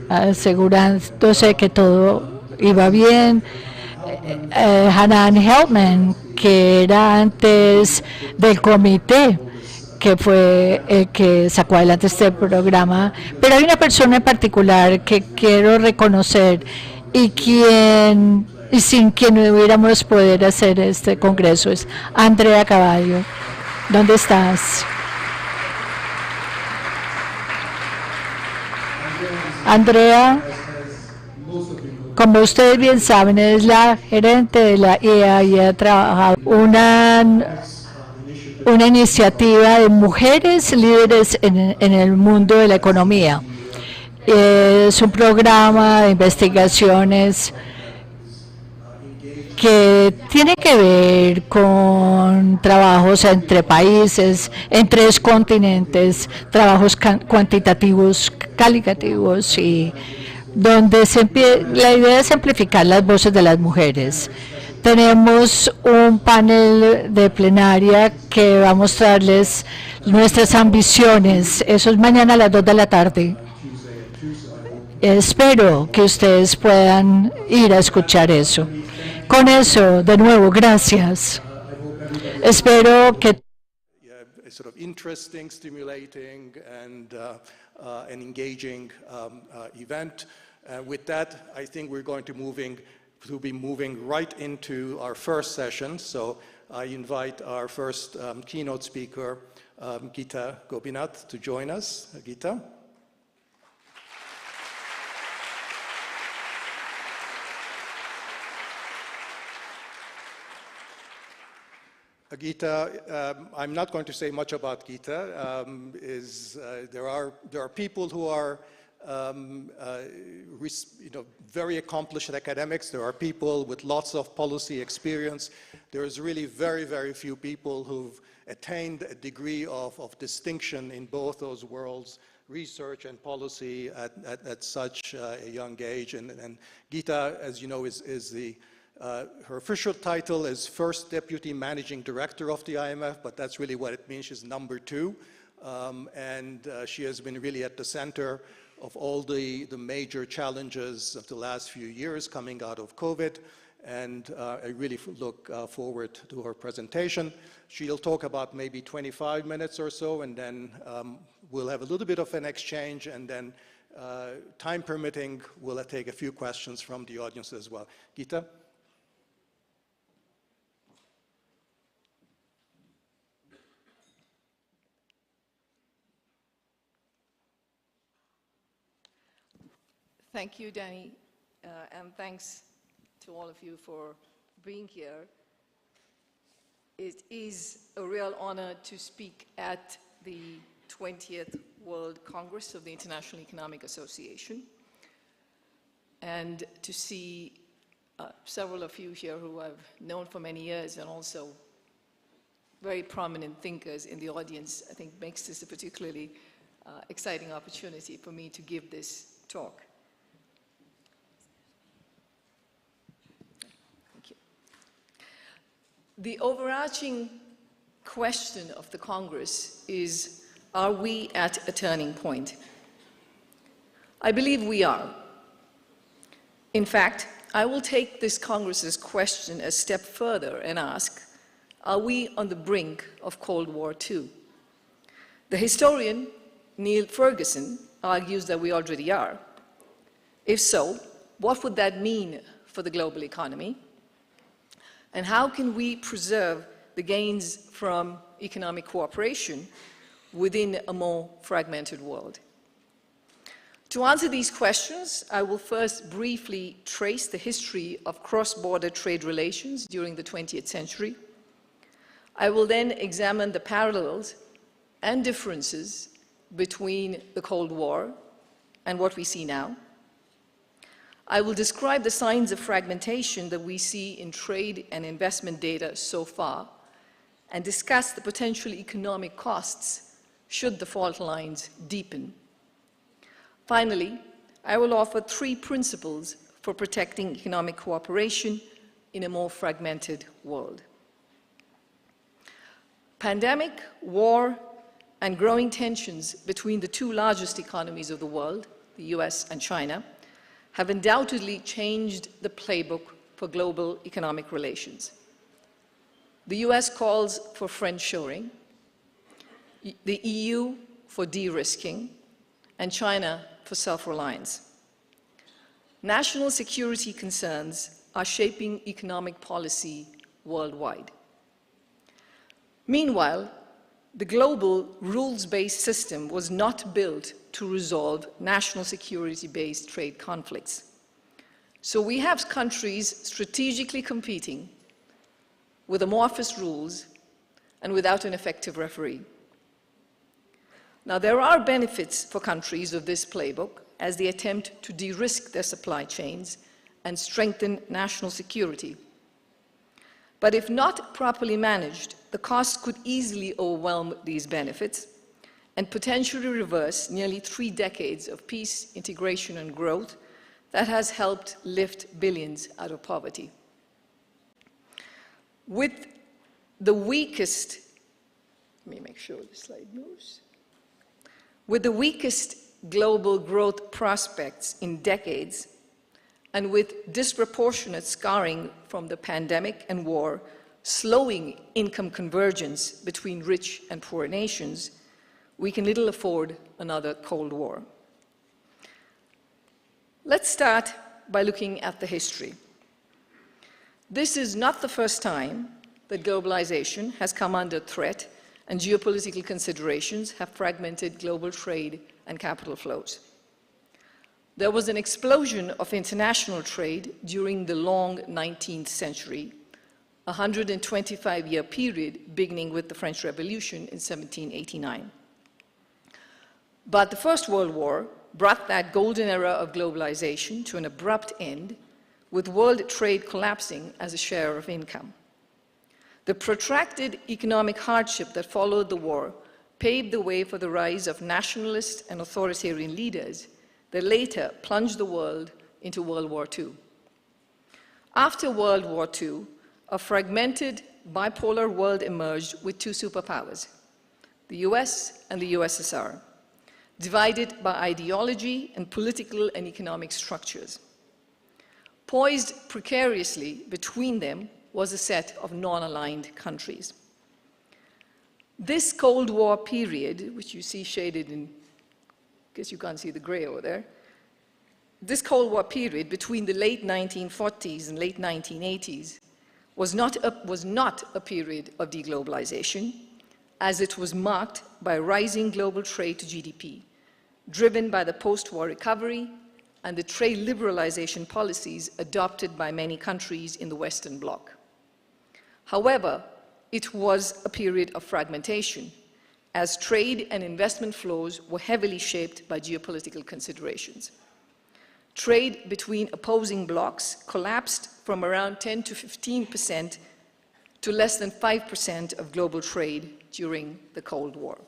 asegurándose que todo iba bien, Hanan Helman, que era antes del comité, que fue el que sacó adelante este programa, pero hay una persona en particular que quiero reconocer y sin quien no hubiéramos podido hacer este congreso, es Andrea Caballo. ¿Dónde estás? Andrea, como ustedes bien saben, es la gerente de la IEA y ha trabajado una iniciativa de mujeres líderes en el mundo de la economía. Es un programa de investigaciones que tiene que ver con trabajos entre países, en 3 continentes, trabajos cuantitativos, calitativos, y donde la idea es amplificar las voces de las mujeres. Tenemos un panel de plenaria que va a mostrarles nuestras ambiciones. Eso es mañana a las 2 de la tarde. Espero que ustedes puedan ir a escuchar eso. Con eso, de nuevo, gracias. Espero que sort of interesting, stimulating, and an engaging event. With that, I think we're going to be moving right into our first session. So I invite our first keynote speaker, Gita Gopinath, to join us. Gita. Gita, I'm not going to say much about Gita. There are people who are very accomplished academics. There are people with lots of policy experience. There's really very, very few people who've attained a degree of distinction in both those worlds, research and policy, at such a young age. And Gita, as you know, her official title is First Deputy Managing Director of the IMF, but that's really what it means. She's number 2. And she has been really at the center of all the major challenges of the last few years coming out of COVID. And I really look forward to her presentation. She'll talk about maybe 25 minutes or so, and then we'll have a little bit of an exchange, and then time permitting, we'll take a few questions from the audience as well. Gita? Thank you, Danny, and thanks to all of you for being here. It is a real honor to speak at the 20th World Congress of the International Economic Association and to see several of you here who I've known for many years and also very prominent thinkers in the audience, I think makes this a particularly exciting opportunity for me to give this talk. Thank you. The overarching question of the Congress is, are we at a turning point? I believe we are. In fact, I will take this Congress's question a step further and ask, are we on the brink of Cold War II? The historian Neil Ferguson argues that we already are. If so, what would that mean for the global economy? And how can we preserve the gains from economic cooperation within a more fragmented world? To answer these questions, I will first briefly trace the history of cross-border trade relations during the 20th century. I will then examine the parallels and differences between the Cold War and what we see now. I will describe the signs of fragmentation that we see in trade and investment data so far and discuss the potential economic costs should the fault lines deepen. Finally, I will offer 3 principles for protecting economic cooperation in a more fragmented world. Pandemic, war, and growing tensions between the 2 largest economies of the world, the US and China, have undoubtedly changed the playbook for global economic relations. The US calls for friendshoring, the EU for de-risking, and China for self-reliance. National security concerns are shaping economic policy worldwide. Meanwhile, the global rules-based system was not built to resolve national security-based trade conflicts. So we have countries strategically competing with amorphous rules and without an effective referee. Now, there are benefits for countries of this playbook as they attempt to de-risk their supply chains and strengthen national security. But if not properly managed, the costs could easily overwhelm these benefits and potentially reverse nearly 3 decades of peace, integration, and growth that has helped lift billions out of poverty. With the weakest, let me make sure the slide moves. With the weakest global growth prospects in decades, and with disproportionate scarring from the pandemic and war, slowing income convergence between rich and poor nations, we can little afford another Cold War. Let's start by looking at the history. This is not the first time that globalization has come under threat and geopolitical considerations have fragmented global trade and capital flows. There was an explosion of international trade during the long 19th century, a 125-year period beginning with the French Revolution in 1789. But the First World War brought that golden era of globalization to an abrupt end, with world trade collapsing as a share of income. The protracted economic hardship that followed the war paved the way for the rise of nationalist and authoritarian leaders that later plunged the world into World War II. After World War II, a fragmented bipolar world emerged with 2 superpowers, the US and the USSR, divided by ideology and political and economic structures. Poised precariously between them was a set of non-aligned countries. This Cold War period, which you see shaded in, I guess you can't see the gray over there, this Cold War period between the late 1940s and late 1980s was not a period of deglobalization, as it was marked by rising global trade to GDP, driven by the post-war recovery and the trade liberalization policies adopted by many countries in the Western Bloc. However, it was a period of fragmentation, as trade and investment flows were heavily shaped by geopolitical considerations. Trade between opposing blocs collapsed from around 10 to 15% to less than 5% of global trade during the Cold War.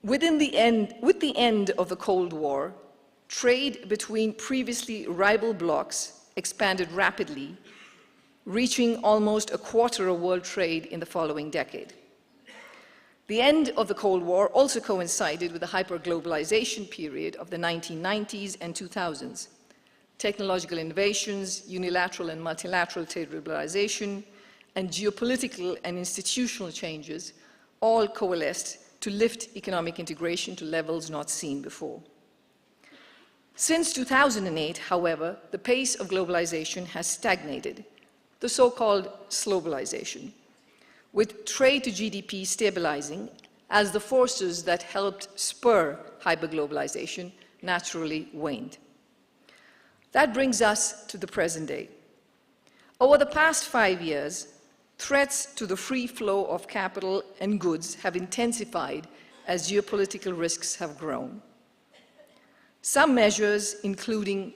With the end of the Cold War, trade between previously rival blocs expanded rapidly, reaching almost a quarter of world trade in the following decade. The end of the Cold War also coincided with the hyperglobalization period of the 1990s and 2000s. Technological innovations, unilateral and multilateral trade liberalization, and geopolitical and institutional changes all coalesced to lift economic integration to levels not seen before. Since 2008, however, the pace of globalization has stagnated, the so-called slowbalization, with trade to GDP stabilizing as the forces that helped spur hyperglobalization naturally waned. That brings us to the present day. Over the past 5 years, threats to the free flow of capital and goods have intensified as geopolitical risks have grown. Some measures, including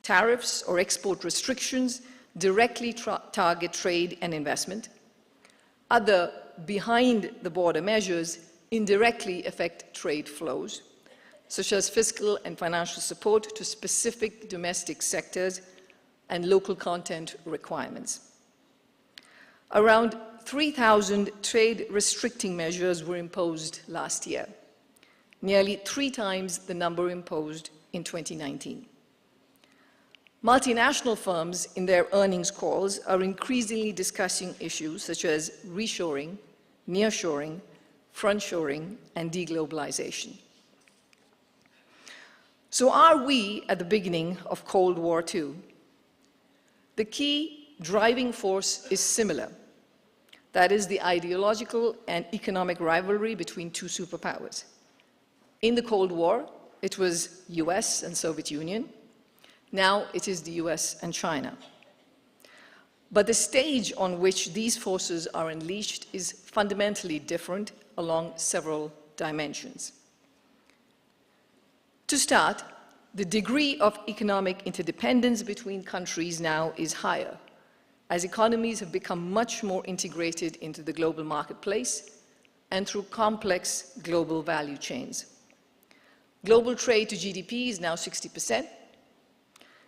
tariffs or export restrictions, directly target trade and investment. Other behind-the-border measures indirectly affect trade flows, such as fiscal and financial support to specific domestic sectors and local content requirements. Around 3,000 trade-restricting measures were imposed last year, nearly 3 times the number imposed in 2019. Multinational firms in their earnings calls are increasingly discussing issues such as reshoring, nearshoring, frontshoring, and deglobalization. So are we at the beginning of Cold War II? The key driving force is similar. That is the ideological and economic rivalry between two superpowers. In the Cold War, it was US and Soviet Union. Now it is the US and China. But the stage on which these forces are unleashed is fundamentally different along several dimensions. To start, the degree of economic interdependence between countries now is higher, as economies have become much more integrated into the global marketplace and through complex global value chains. Global trade to GDP is now 60%,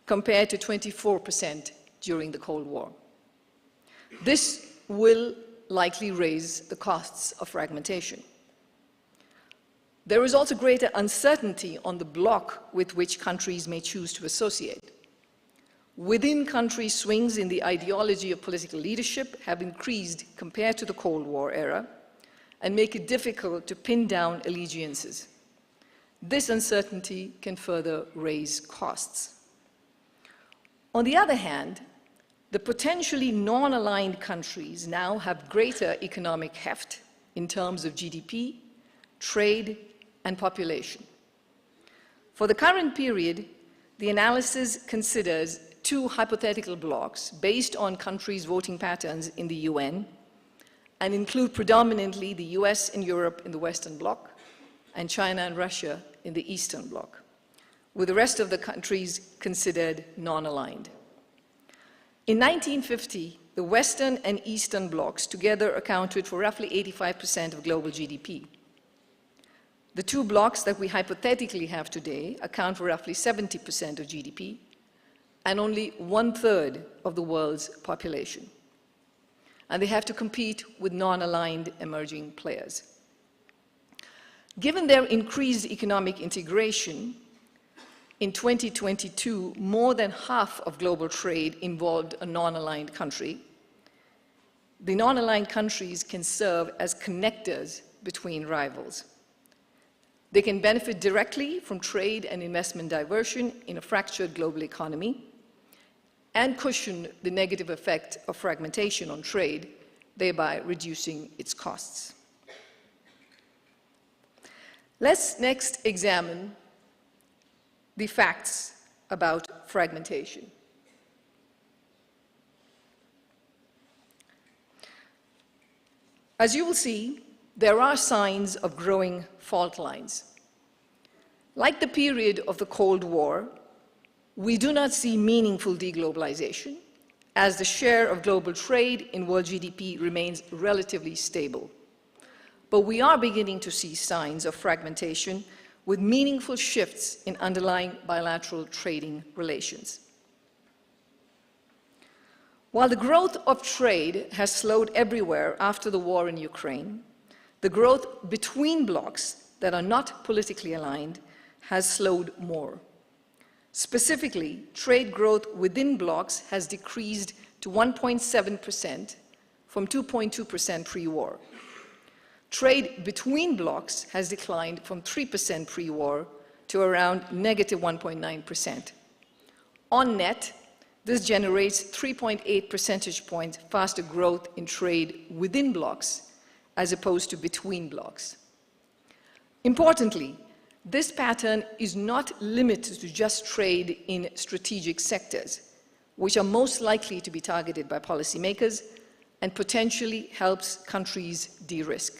compared to 24% during the Cold War. This will likely raise the costs of fragmentation. There is also greater uncertainty on the bloc with which countries may choose to associate. Within-country swings in the ideology of political leadership have increased compared to the Cold War era and make it difficult to pin down allegiances. This uncertainty can further raise costs. On the other hand, the potentially non-aligned countries now have greater economic heft in terms of GDP, trade, and population. For the current period, the analysis considers 2 hypothetical blocks based on countries' voting patterns in the UN and include predominantly the US and Europe in the Western Bloc and China and Russia in the Eastern Bloc, with the rest of the countries considered non-aligned. In 1950, the Western and Eastern blocs together accounted for roughly 85% of global GDP. The 2 blocs that we hypothetically have today account for roughly 70% of GDP and only 1/3 of the world's population. And they have to compete with non-aligned emerging players. Given their increased economic integration, in 2022, more than half of global trade involved a non-aligned country. The non-aligned countries can serve as connectors between rivals. They can benefit directly from trade and investment diversion in a fractured global economy and cushion the negative effect of fragmentation on trade, thereby reducing its costs. Let's next examine the facts about fragmentation. As you will see, there are signs of growing fault lines. Like the period of the Cold War, we do not see meaningful deglobalization, as the share of global trade in world GDP remains relatively stable. But we are beginning to see signs of fragmentation with meaningful shifts in underlying bilateral trading relations. While the growth of trade has slowed everywhere after the war in Ukraine, the growth between blocs that are not politically aligned has slowed more. Specifically, trade growth within blocs has decreased to 1.7% from 2.2% pre-war. Trade between blocs has declined from 3% pre-war to around negative 1.9%. On net, this generates 3.8 percentage points faster growth in trade within blocs as opposed to between blocs. Importantly, this pattern is not limited to just trade in strategic sectors, which are most likely to be targeted by policymakers and potentially helps countries de-risk.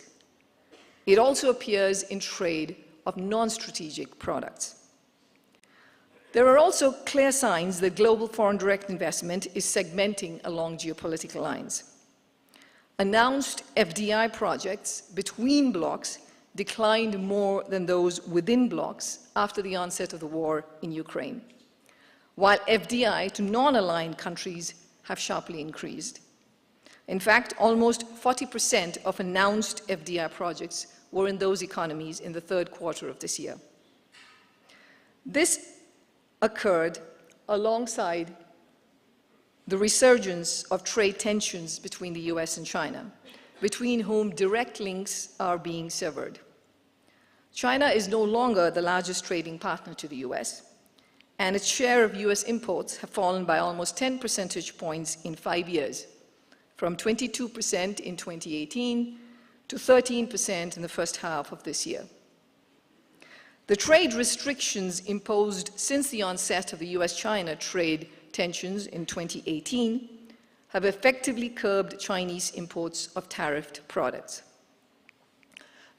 It also appears in trade of non-strategic products. There are also clear signs that global foreign direct investment is segmenting along geopolitical lines. Announced FDI projects between blocs declined more than those within blocs after the onset of the war in Ukraine, while FDI to non-aligned countries have sharply increased. In fact, almost 40% of announced FDI projects were in those economies in the third quarter of this year. This occurred alongside the resurgence of trade tensions between the US and China, between whom direct links are being severed. China is no longer the largest trading partner to the US, and its share of US imports have fallen by almost 10 percentage points in 5 years, from 22% in 2018 to 13% in the first half of this year. The trade restrictions imposed since the onset of the US-China trade tensions in 2018 have effectively curbed Chinese imports of tariffed products.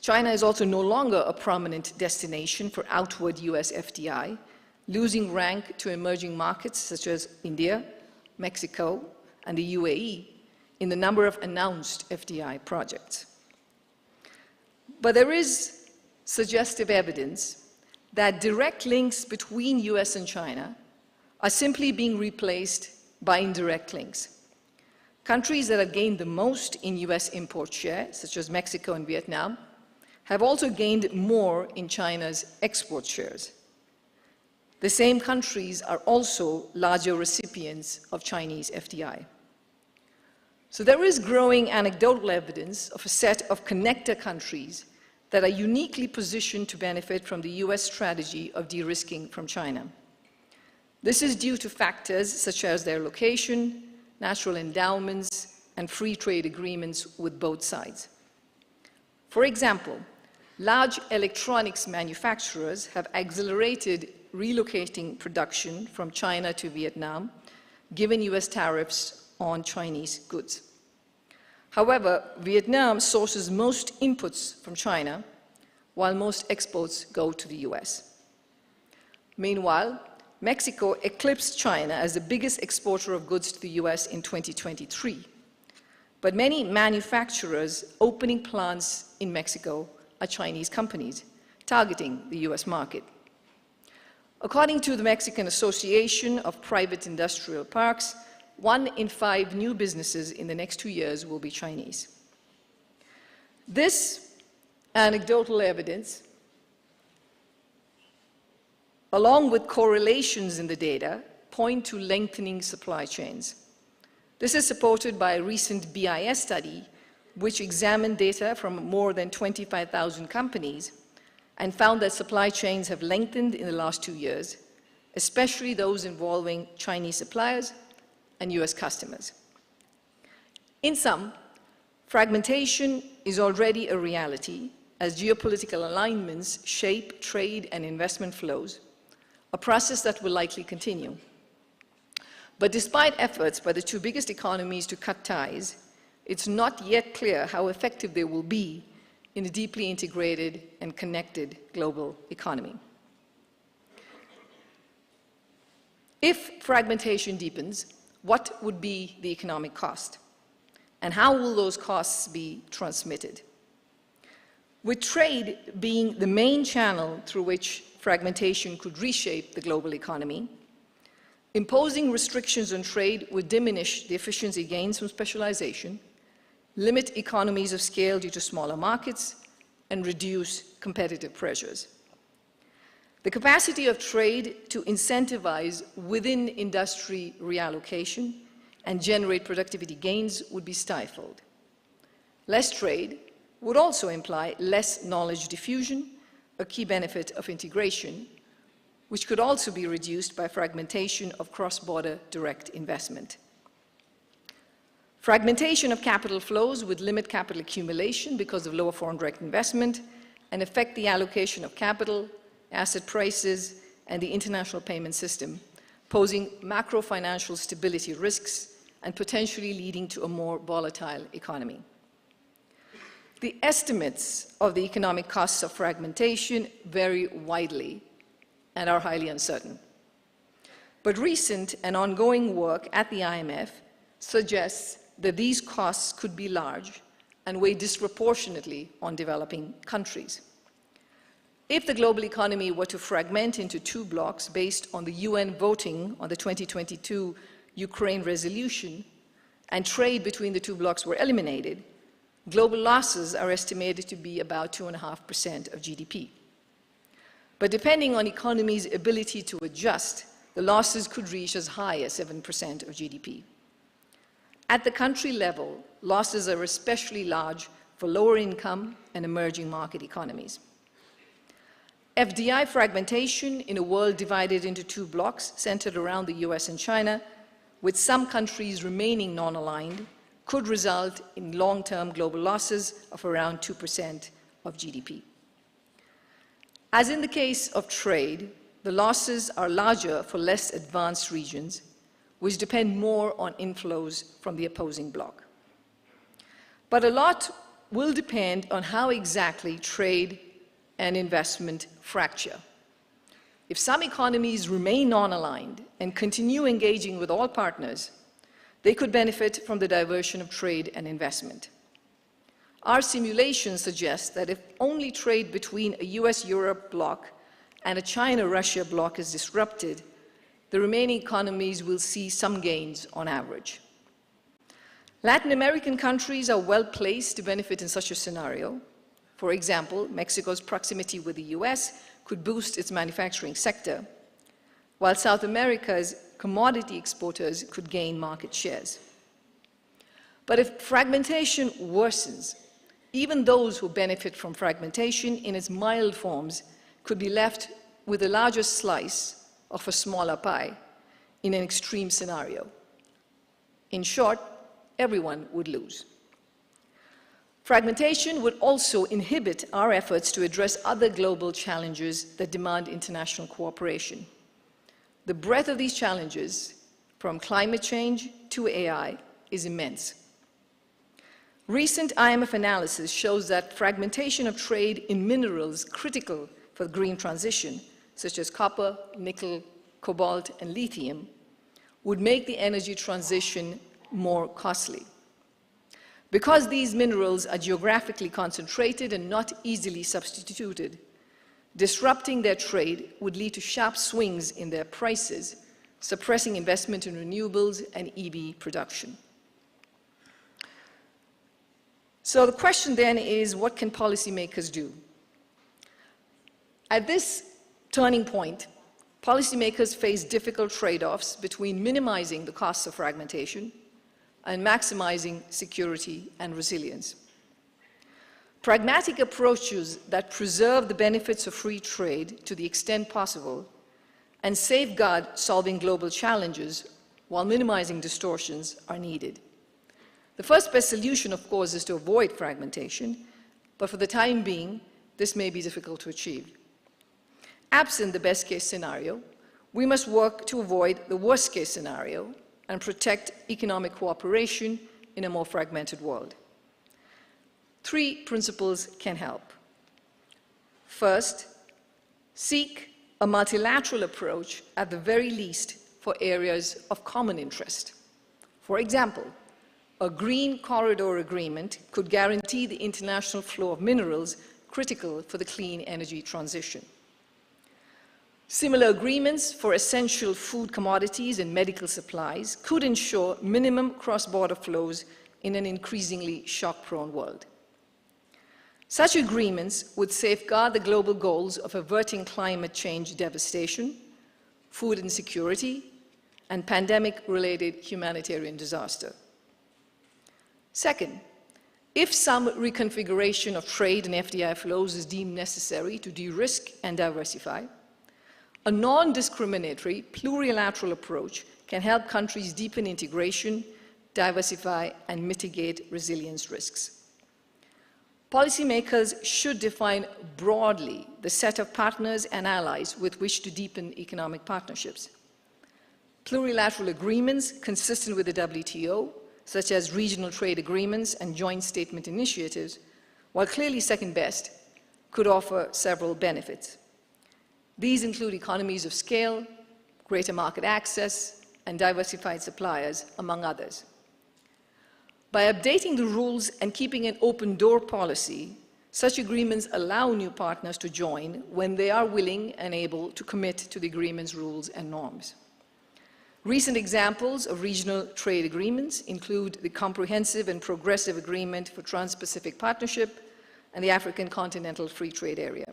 China is also no longer a prominent destination for outward US FDI, losing rank to emerging markets such as India, Mexico, and the UAE in the number of announced FDI projects. But there is suggestive evidence that direct links between US and China are simply being replaced by indirect links. Countries that have gained the most in US import share, such as Mexico and Vietnam, have also gained more in China's export shares. The same countries are also larger recipients of Chinese FDI. So there is growing anecdotal evidence of a set of connector countries that are uniquely positioned to benefit from the US strategy of de-risking from China. This is due to factors such as their location, natural endowments, and free trade agreements with both sides. For example, large electronics manufacturers have accelerated relocating production from China to Vietnam, given US tariffs on Chinese goods. However, Vietnam sources most inputs from China, while most exports go to the US. Meanwhile, Mexico eclipsed China as the biggest exporter of goods to the US in 2023. But many manufacturers opening plants in Mexico are Chinese companies, targeting the US market. According to the Mexican Association of Private Industrial Parks, 1 in 5 new businesses in the next 2 years will be Chinese. This anecdotal evidence, along with correlations in the data, point to lengthening supply chains. This is supported by a recent BIS study, which examined data from more than 25,000 companies and found that supply chains have lengthened in the last 2 years, especially those involving Chinese suppliers and US customers. In sum, fragmentation is already a reality as geopolitical alignments shape trade and investment flows, a process that will likely continue. But despite efforts by the 2 biggest economies to cut ties, it's not yet clear how effective they will be in a deeply integrated and connected global economy. If fragmentation deepens, what would be the economic cost? And how will those costs be transmitted? With trade being the main channel through which fragmentation could reshape the global economy, imposing restrictions on trade would diminish the efficiency gains from specialization, limit economies of scale due to smaller markets, and reduce competitive pressures. The capacity of trade to incentivize within industry reallocation and generate productivity gains would be stifled. Less trade would also imply less knowledge diffusion, a key benefit of integration, which could also be reduced by fragmentation of cross-border direct investment. Fragmentation of capital flows would limit capital accumulation because of lower foreign direct investment and affect the allocation of capital, asset prices, and the international payment system, posing macro-financial stability risks and potentially leading to a more volatile economy. The estimates of the economic costs of fragmentation vary widely and are highly uncertain. But recent and ongoing work at the IMF suggests that these costs could be large and weigh disproportionately on developing countries. If the global economy were to fragment into two blocks based on the UN voting on the 2022 Ukraine resolution and trade between the two blocks were eliminated, global losses are estimated to be about 2.5% of GDP. But depending on economies' ability to adjust, the losses could reach as high as 7% of GDP. At the country level, losses are especially large for lower income and emerging market economies. FDI fragmentation in a world divided into two blocks centered around the US and China, with some countries remaining non-aligned, could result in long-term global losses of around 2% of GDP. As in the case of trade, the losses are larger for less advanced regions, which depend more on inflows from the opposing bloc. But a lot will depend on how exactly trade and investment fracture. If some economies remain non-aligned and continue engaging with all partners, they could benefit from the diversion of trade and investment. Our simulations suggest that if only trade between a US-Europe bloc and a China-Russia bloc is disrupted, the remaining economies will see some gains on average. Latin American countries are well placed to benefit in such a scenario. For example, Mexico's proximity with the US could boost its manufacturing sector, while South America's commodity exporters could gain market shares. But if fragmentation worsens, even those who benefit from fragmentation in its mild forms could be left with a larger slice of a smaller pie in an extreme scenario. In short, everyone would lose. Fragmentation would also inhibit our efforts to address other global challenges that demand international cooperation. The breadth of these challenges, from climate change to AI, is immense. Recent IMF analysis shows that fragmentation of trade in minerals critical for the green transition, such as copper, nickel, cobalt, and lithium, would make the energy transition more costly. Because these minerals are geographically concentrated and not easily substituted, disrupting their trade would lead to sharp swings in their prices, suppressing investment in renewables and EV production. So the question then is, what can policymakers do? At this turning point, policymakers face difficult trade-offs between minimizing the costs of fragmentation and maximizing security and resilience. Pragmatic approaches that preserve the benefits of free trade to the extent possible and safeguard solving global challenges while minimizing distortions are needed. The first best solution, of course, is to avoid fragmentation, but for the time being, this may be difficult to achieve. Absent the best-case scenario, we must work to avoid the worst-case scenario and protect economic cooperation in a more fragmented world. 3 principles can help. First, seek a multilateral approach at the very least for areas of common interest. For example, a green corridor agreement could guarantee the international flow of minerals critical for the clean energy transition. Similar agreements for essential food commodities and medical supplies could ensure minimum cross-border flows in an increasingly shock-prone world. Such agreements would safeguard the global goals of averting climate change devastation, food insecurity, and pandemic-related humanitarian disaster. Second, if some reconfiguration of trade and FDI flows is deemed necessary to de-risk and diversify, a non-discriminatory plurilateral approach can help countries deepen integration, diversify, and mitigate resilience risks. Policymakers should define broadly the set of partners and allies with which to deepen economic partnerships. Plurilateral agreements consistent with the WTO, such as regional trade agreements and joint statement initiatives, while clearly second best, could offer several benefits. These include economies of scale, greater market access, and diversified suppliers, among others. By updating the rules and keeping an open door policy, such agreements allow new partners to join when they are willing and able to commit to the agreement's rules and norms. Recent examples of regional trade agreements include the Comprehensive and Progressive Agreement for Trans-Pacific Partnership and the African Continental Free Trade Area.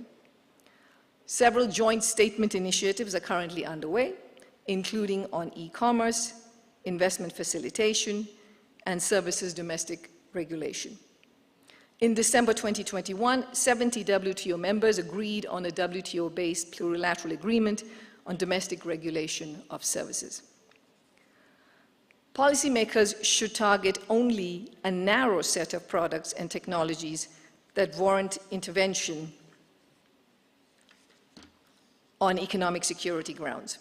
Several joint statement initiatives are currently underway, including on e-commerce, investment facilitation, and services domestic regulation. In December 2021, 70 WTO members agreed on a WTO-based plurilateral agreement on domestic regulation of services. Policymakers should target only a narrow set of products and technologies that warrant intervention on economic security grounds.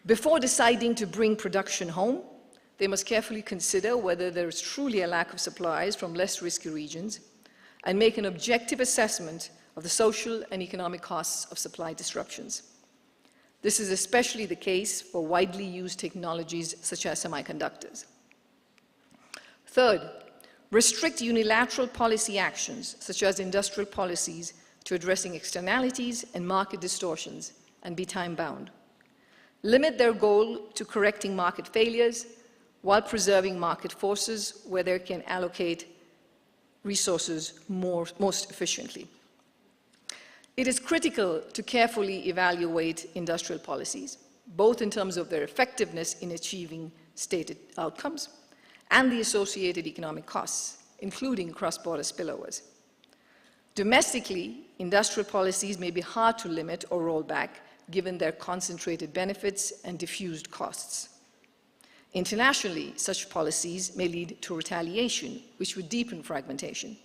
Before deciding to bring production home, they must carefully consider whether there is truly a lack of supplies from less risky regions and make an objective assessment of the social and economic costs of supply disruptions. This is especially the case for widely used technologies such as semiconductors. Third, restrict unilateral policy actions such as industrial policies to addressing externalities and market distortions and be time-bound. Limit their goal to correcting market failures while preserving market forces where they can allocate resources most efficiently. It is critical to carefully evaluate industrial policies, both in terms of their effectiveness in achieving stated outcomes and the associated economic costs, including cross-border spillovers. Domestically, industrial policies may be hard to limit or roll back given their concentrated benefits and diffused costs. Internationally, such policies may lead to retaliation, which would deepen fragmentation.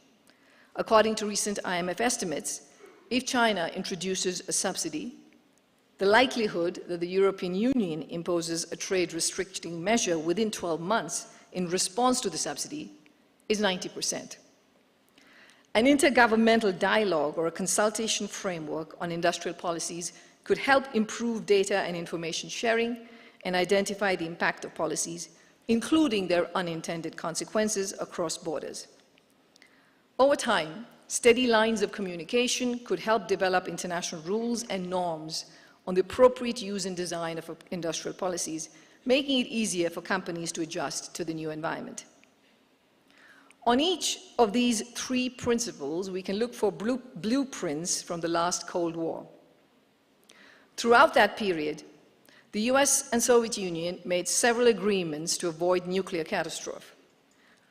According to recent IMF estimates, if China introduces a subsidy, the likelihood that the European Union imposes a trade restricting measure within 12 months in response to the subsidy is 90%. An intergovernmental dialogue or a consultation framework on industrial policies could help improve data and information sharing and identify the impact of policies, including their unintended consequences across borders. Over time, steady lines of communication could help develop international rules and norms on the appropriate use and design of industrial policies, making it easier for companies to adjust to the new environment. On each of these 3 principles, we can look for blueprints from the last Cold War. Throughout that period, the US and Soviet Union made several agreements to avoid nuclear catastrophe.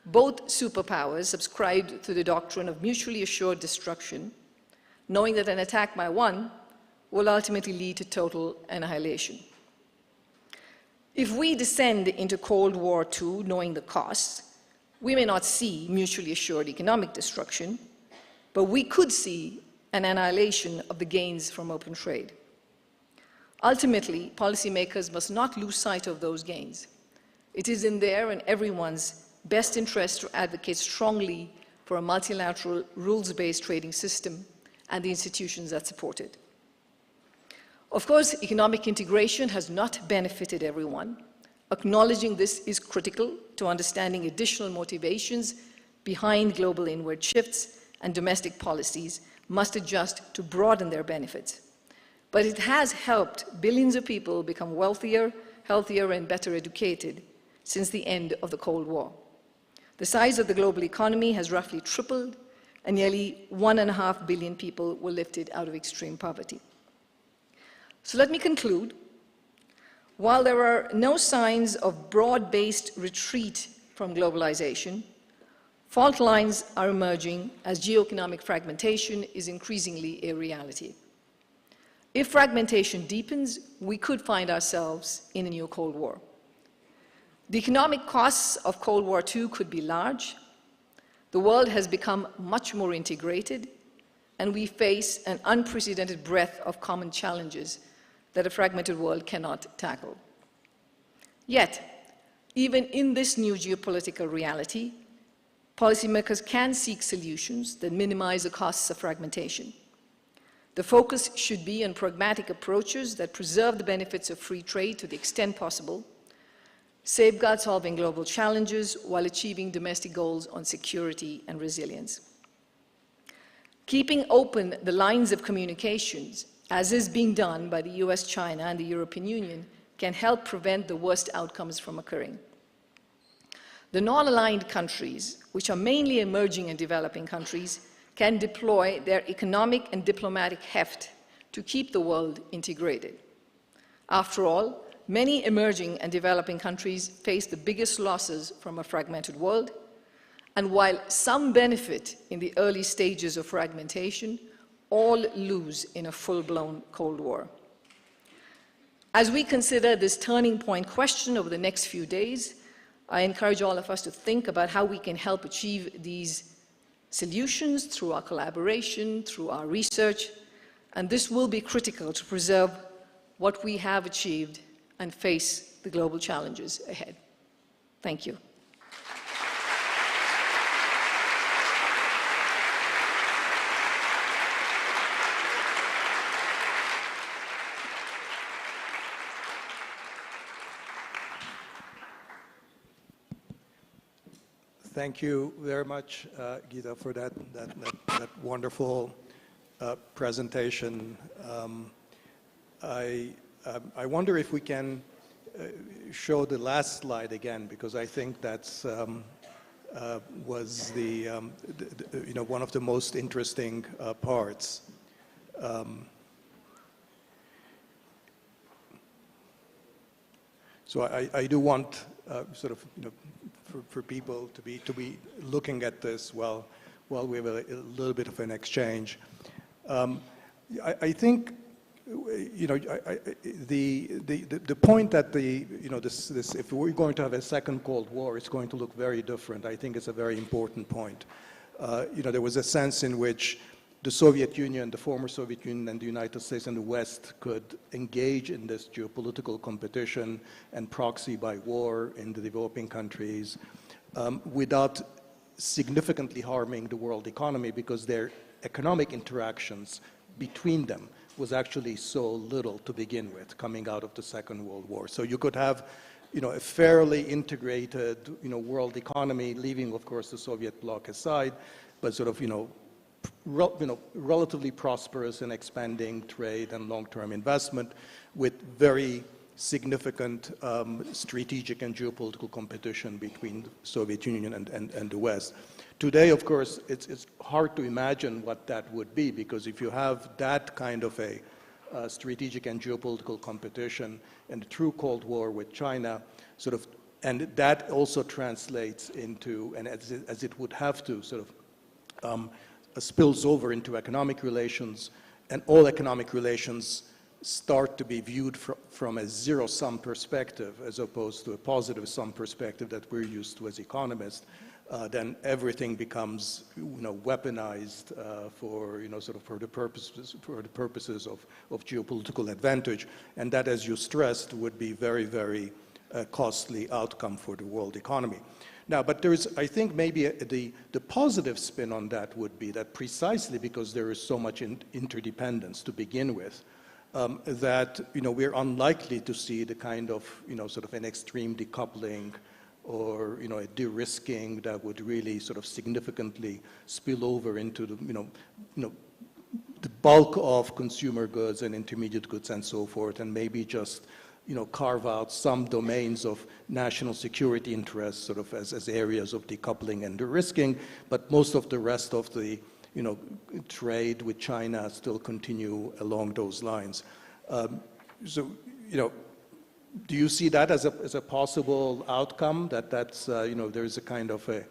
Both superpowers subscribed to the doctrine of mutually assured destruction, knowing that an attack by one will ultimately lead to total annihilation. If we descend into Cold War II knowing the costs, we may not see mutually assured economic destruction, but we could see an annihilation of the gains from open trade. Ultimately, policymakers must not lose sight of those gains. It is in their and everyone's best interest to advocate strongly for a multilateral rules-based trading system and the institutions that support it. Of course, economic integration has not benefited everyone. Acknowledging this is critical to understanding additional motivations behind global inward shifts, and domestic policies must adjust to broaden their benefits. But it has helped billions of people become wealthier, healthier, and better educated since the end of the Cold War. The size of the global economy has roughly tripled, and nearly 1.5 billion people were lifted out of extreme poverty. So let me conclude. While there are no signs of broad-based retreat from globalization, fault lines are emerging as geoeconomic fragmentation is increasingly a reality. If fragmentation deepens, we could find ourselves in a new Cold War. The economic costs of Cold War II could be large. The world has become much more integrated, and we face an unprecedented breadth of common challenges that a fragmented world cannot tackle. Yet, even in this new geopolitical reality, policymakers can seek solutions that minimize the costs of fragmentation. The focus should be on pragmatic approaches that preserve the benefits of free trade to the extent possible, safeguard solving global challenges while achieving domestic goals on security and resilience. Keeping open the lines of communications, as is being done by the US, China, and the European Union, can help prevent the worst outcomes from occurring. The non-aligned countries, which are mainly emerging and developing countries, can deploy their economic and diplomatic heft to keep the world integrated. After all, many emerging and developing countries face the biggest losses from a fragmented world, and while some benefit in the early stages of fragmentation, all lose in a full-blown Cold War. As we consider this turning point question over the next few days, I encourage all of us to think about how we can help achieve these solutions through our collaboration, through our research, and this will be critical to preserve what we have achieved and face the global challenges ahead. Thank you. Thank you very much, Gita, for that wonderful presentation. I wonder if we can show the last slide again, because I think that's was the one of the most interesting parts. So I do want sort of for people to be looking at this while we have a little bit of an exchange. I think the point that this if we're going to have a second Cold War, it's going to look very different. I think it's a very important point. There was a sense in which the Soviet Union, the former Soviet Union, and the United States and the West could engage in this geopolitical competition and proxy by war in the developing countries without significantly harming the world economy, because their economic interactions between them was actually so little to begin with, coming out of the Second World War. So you could have, a fairly integrated, world economy, leaving, of course, the Soviet bloc aside, but sort of, relatively prosperous and expanding trade and long-term investment with very significant strategic and geopolitical competition between the Soviet Union and the West. Today, of course, it's hard to imagine what that would be, because if you have that kind of a strategic and geopolitical competition and a true Cold War with China, and that also translates into, and as it would have to, spills over into economic relations, and all economic relations start to be viewed from a zero-sum perspective as opposed to a positive-sum perspective that we're used to as economists, then everything becomes, weaponized for, for the purposes of geopolitical advantage, and that, as you stressed, would be very, very costly outcome for the world economy. Now, but there's, I think maybe the positive spin on that would be that precisely because there is so much interdependence to begin with, that, we're unlikely to see the kind of, sort of an extreme decoupling or, a de-risking that would really sort of significantly spill over into the, the bulk of consumer goods and intermediate goods and so forth, and maybe just, carve out some domains of national security interests sort of as areas of decoupling and de-risking, but most of the rest of the, trade with China still continue along those lines. So, do you see that as a possible outcome, that's, there's a kind of a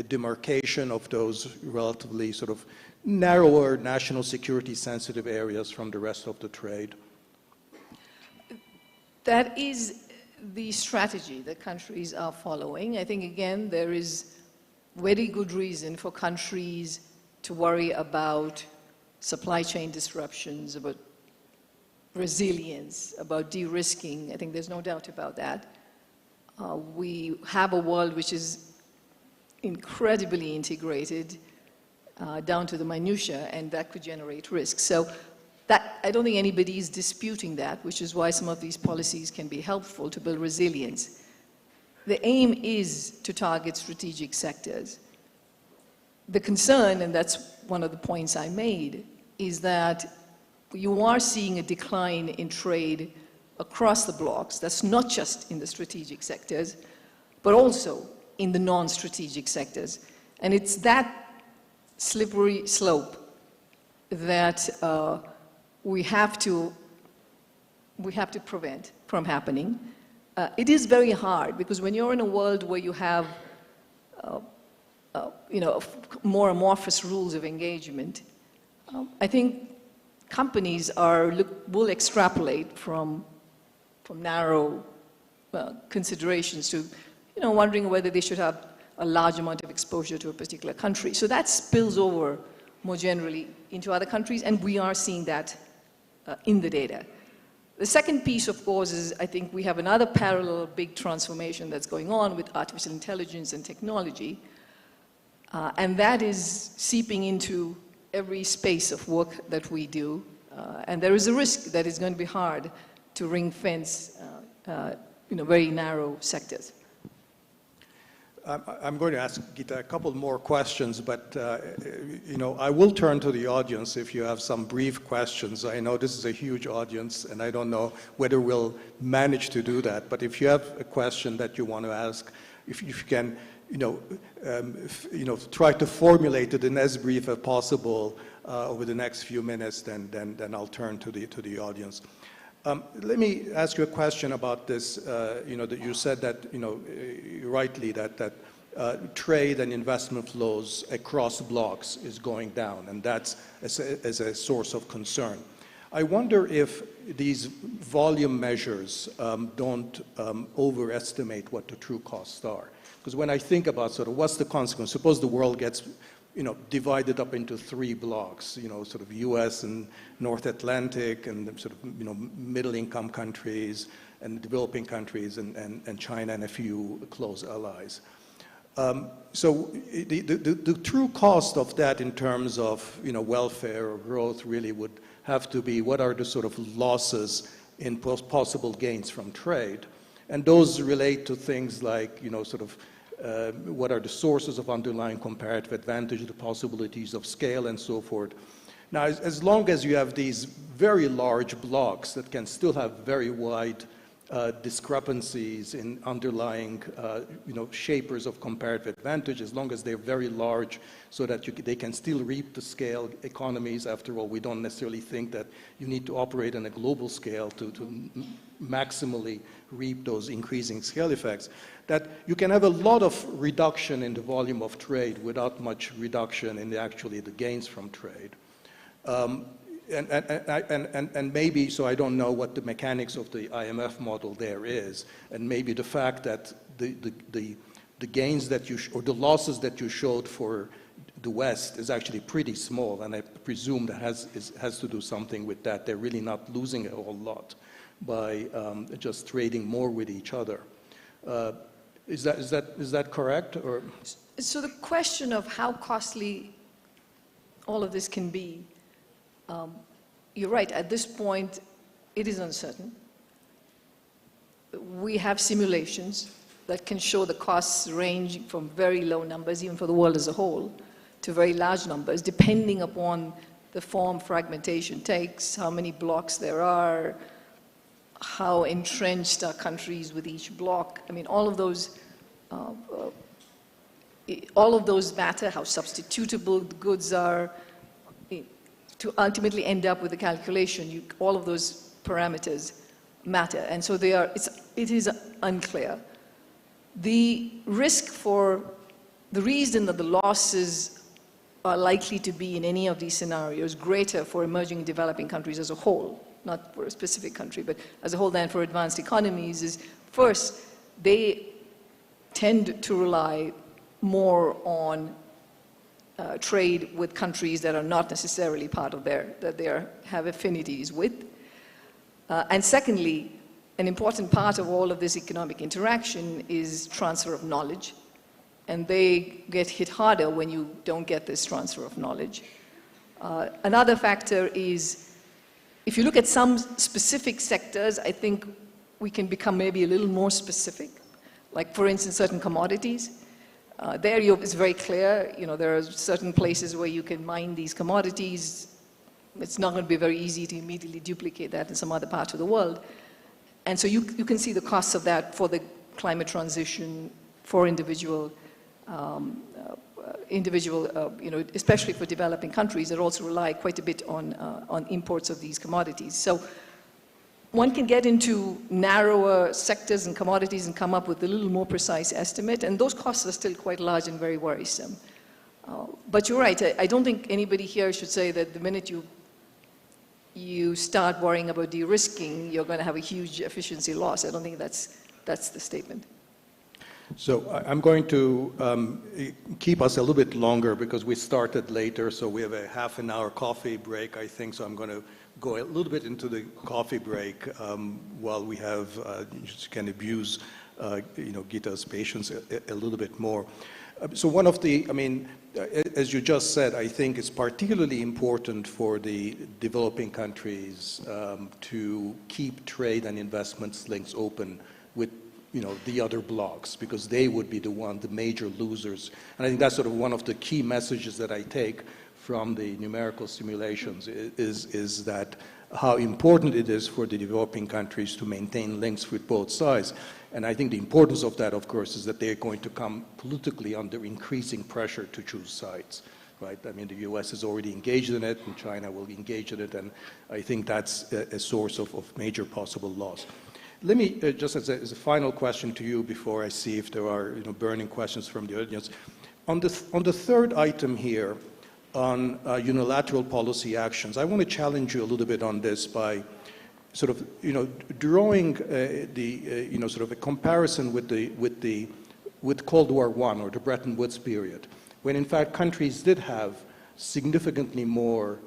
demarcation of those relatively sort of narrower national security sensitive areas from the rest of the trade? That is the strategy that countries are following. I think, again, there is very good reason for countries to worry about supply chain disruptions, about resilience, about de-risking. I think there's no doubt about that. We have a world which is incredibly integrated down to the minutiae, and that could generate risk. So that, I don't think anybody is disputing that, which is why some of these policies can be helpful to build resilience. The aim is to target strategic sectors. The concern, and that's one of the points I made, is that you are seeing a decline in trade across the blocks. That's not just in the strategic sectors, but also in the non-strategic sectors. And it's that slippery slope that we have to prevent from happening. It is very hard because when you're in a world where you have more amorphous rules of engagement, I think companies will extrapolate from narrow considerations to wondering whether they should have a large amount of exposure to a particular country. So that spills over more generally into other countries, and we are seeing that in the data. The second piece, of course, is I think we have another parallel big transformation that's going on with artificial intelligence and technology, and that is seeping into every space of work that we do, and there is a risk that it's going to be hard to ring fence very narrow sectors. I'm going to ask Gita a couple more questions, but I will turn to the audience if you have some brief questions. I know this is a huge audience, and I don't know whether we'll manage to do that. But if you have a question that you want to ask, if you can, try to formulate it in as brief as possible over the next few minutes, then I'll turn to the audience. Let me ask you a question about this. That you said that, rightly, that trade and investment flows across blocks is going down, and that's as a source of concern. I wonder if these volume measures don't overestimate what the true costs are. Because when I think about sort of what's the consequence, suppose the world gets divided up into three blocks, sort of US and North Atlantic and sort of, middle income countries and developing countries and China and a few close allies. So the true cost of that in terms of, welfare or growth really would have to be what are the sort of losses in possible gains from trade. And those relate to things like, what are the sources of underlying comparative advantage, the possibilities of scale, and so forth. Now, as long as you have these very large blocks that can still have very wide discrepancies in underlying, shapers of comparative advantage, as long as they're very large so that they can still reap the scale economies. After all, we don't necessarily think that you need to operate on a global scale to maximally reap those increasing scale effects, that you can have a lot of reduction in the volume of trade without much reduction in the gains from trade. And maybe, so I don't know what the mechanics of the IMF model there is, and maybe the fact that the gains that or the losses that you showed for the West is actually pretty small, and I presume that has to do something with that. They're really not losing a whole lot by just trading more with each other. Is that correct? Or? So the question of how costly all of this can be, you're right, at this point it is uncertain. We have simulations that can show the costs range from very low numbers, even for the world as a whole, to very large numbers, depending upon the form fragmentation takes, how many blocks there are, how entrenched are countries with each block. I mean, all of those matter, how substitutable the goods are. To ultimately end up with a calculation, all of those parameters matter. And so it is unclear. The risk for the reason that the losses are likely to be in any of these scenarios greater for emerging and developing countries as a whole, not for a specific country, but as a whole than for advanced economies is, first, they tend to rely more on trade with countries that are not necessarily part of that they have affinities with. And secondly, an important part of all of this economic interaction is transfer of knowledge. And they get hit harder when you don't get this transfer of knowledge. Another factor is, if you look at some specific sectors, I think we can become maybe a little more specific. Like, for instance, certain commodities. There it's very clear, there are certain places where you can mine these commodities. It's not going to be very easy to immediately duplicate that in some other part of the world. And so you can see the costs of that for the climate transition, for individual, especially for developing countries that also rely quite a bit on imports of these commodities. So one can get into narrower sectors and commodities and come up with a little more precise estimate, and those costs are still quite large and very worrisome. But you're right, I don't think anybody here should say that the minute you start worrying about de-risking, you're going to have a huge efficiency loss. I don't think that's the statement. So I'm going to keep us a little bit longer because we started later, so we have a half an hour coffee break, I think, so I'm going to go a little bit into the coffee break while we have, just can abuse, Gita's patience a little bit more. So one of the, as you just said, I think it's particularly important for the developing countries to keep trade and investments links open with the other blocs, because they would be the major losers. And I think that's sort of one of the key messages that I take from the numerical simulations is that how important it is for the developing countries to maintain links with both sides. And I think the importance of that, of course, is that they're going to come politically under increasing pressure to choose sides, right? I mean, the US is already engaged in it, and China will engage in it, and I think that's a source of major possible loss. Let me, just as a final question to you before I see if there are burning questions from the audience. On the third item here, on unilateral policy actions, I want to challenge you a little bit on this by sort of, drawing sort of a comparison with Cold War I or the Bretton Woods period, when in fact countries did have significantly more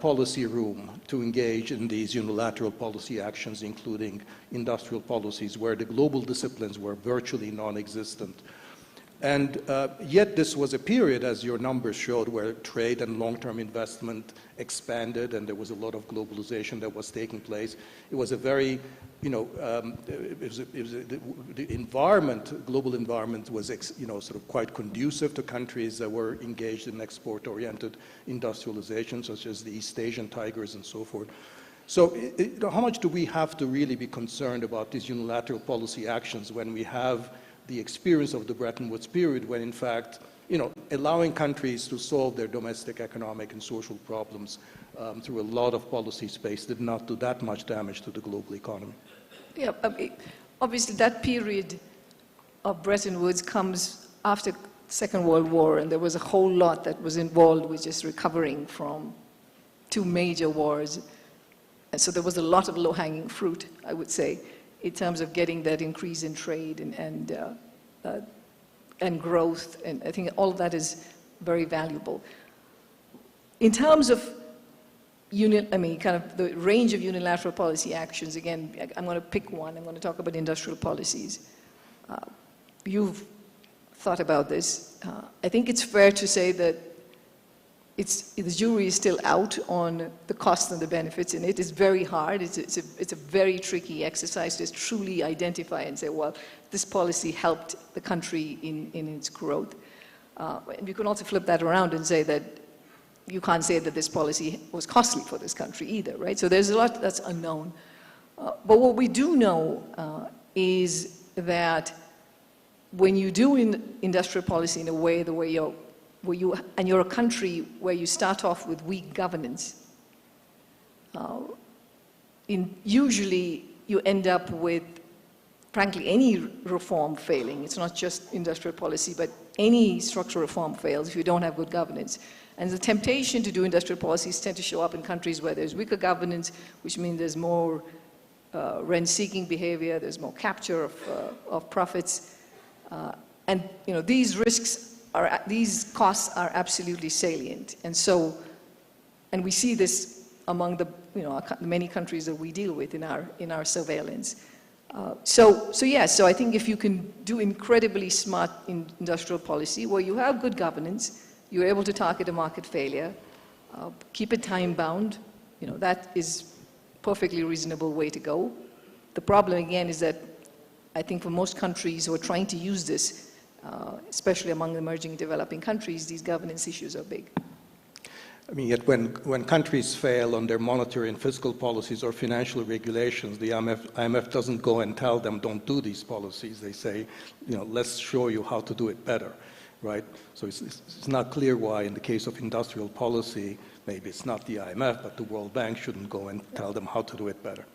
policy room to engage in these unilateral policy actions, including industrial policies, where the global disciplines were virtually non-existent. And yet this was a period, as your numbers showed, where trade and long-term investment expanded, and there was a lot of globalization that was taking place. It was a very, the environment, global environment was, sort of quite conducive to countries that were engaged in export-oriented industrialization, such as the East Asian tigers and so forth. So how much do we have to really be concerned about these unilateral policy actions when we have the experience of the Bretton Woods period, when in fact, allowing countries to solve their domestic economic and social problems through a lot of policy space did not do that much damage to the global economy? Yeah, obviously that period of Bretton Woods comes after the Second World War, and there was a whole lot that was involved with just recovering from two major wars. And so there was a lot of low-hanging fruit, I would say, in terms of getting that increase in trade and growth, and I think all of that is very valuable. In terms of kind of the range of unilateral policy actions, again, I'm going to pick one. I'm going to talk about industrial policies. you've thought about this. I think it's fair to say that the jury is still out on the costs and the benefits, and it is very hard. It's a very tricky exercise to truly identify and say, well, this policy helped the country in its growth. And you can also flip that around and say that you can't say that this policy was costly for this country either, right? So there's a lot that's unknown. But what we do know is that when you do industrial policy in a way, the way and you're a country where you start off with weak governance, usually you end up with, frankly, any reform failing. It's not just industrial policy, but any structural reform fails if you don't have good governance. And the temptation to do industrial policies tend to show up in countries where there's weaker governance, which means there's more rent-seeking behavior, there's more capture of profits. And these these costs are absolutely salient. And we see this among the many countries that we deal with in our surveillance. So I think if you can do incredibly smart industrial policy where you have good governance, you're able to target a market failure, keep it time bound, that is perfectly reasonable way to go. The problem again is that I think for most countries who are trying to use this, especially among emerging and developing countries, these governance issues are big. I mean, yet when countries fail on their monetary and fiscal policies or financial regulations, the IMF doesn't go and tell them, don't do these policies. They say, let's show you how to do it better, right? So it's not clear why, in the case of industrial policy, maybe it's not the IMF, but the World Bank shouldn't go and tell them how to do it better.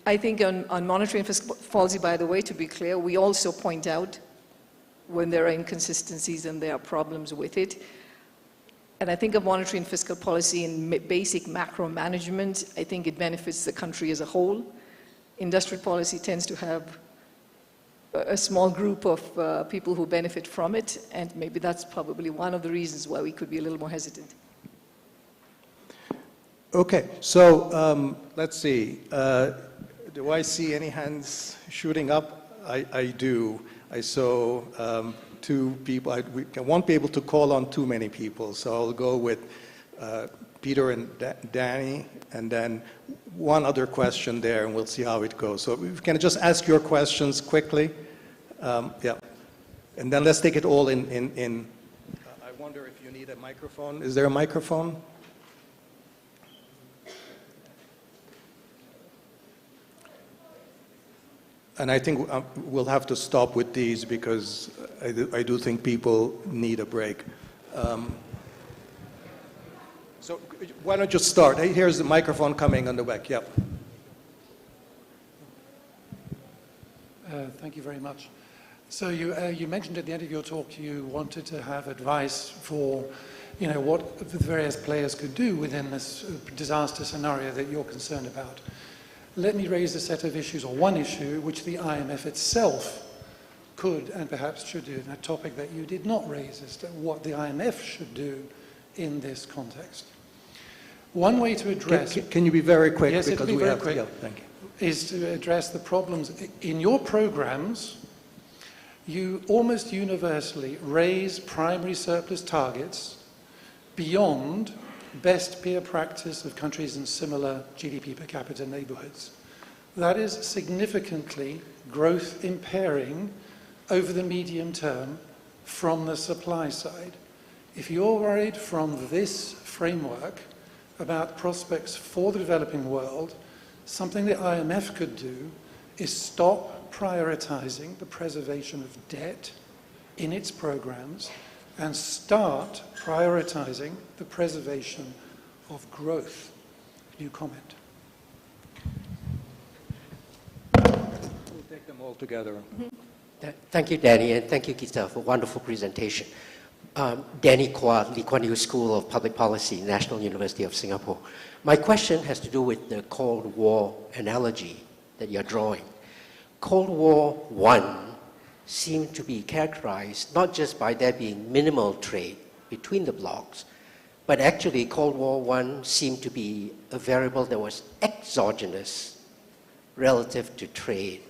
I think on monetary and fiscal policy, by the way, to be clear, we also point out when there are inconsistencies and there are problems with it. And I think of monetary and fiscal policy in basic macro management. I think it benefits the country as a whole. Industrial policy tends to have a small group of people who benefit from it, and maybe that's probably one of the reasons why we could be a little more hesitant. Okay, so let's see. Do I see any hands shooting up? I do. I saw two people. I won't be able to call on too many people, so I'll go with Peter and Danny, and then one other question there, and we'll see how it goes. So can I just ask your questions quickly? Yeah. And then let's take it all in. I wonder if you need a microphone. Is there a microphone? And I think we'll have to stop with these because I do think people need a break. So why don't you start? Hey, here's the microphone coming on the back. Yep. Thank you very much. So you mentioned at the end of your talk you wanted to have advice for, what the various players could do within this disaster scenario that you're concerned about. Let me raise a set of issues, or one issue, which the IMF itself could and perhaps should do, and a topic that you did not raise as to what the IMF should do in this context. One way to address... Can you be very quick? Yes, because it'll be very quick. Yeah, thank you. Is to address the problems. In your programs, you almost universally raise primary surplus targets beyond best peer practice of countries in similar GDP per capita neighborhoods. That is significantly growth impairing over the medium term from the supply side. If you're worried from this framework about prospects for the developing world, something the IMF could do is stop prioritizing the preservation of debt in its programs and start prioritizing the preservation of growth. You comment. We'll take them all together. Thank you, Danny, and thank you, Gita, for a wonderful presentation. Danny Kwat, Lee Kuan Yew School of Public Policy, National University of Singapore. My question has to do with the Cold War analogy that you're drawing. Cold War I seemed to be characterized not just by there being minimal trade between the blocs, but actually Cold War I seemed to be a variable that was exogenous relative to trade.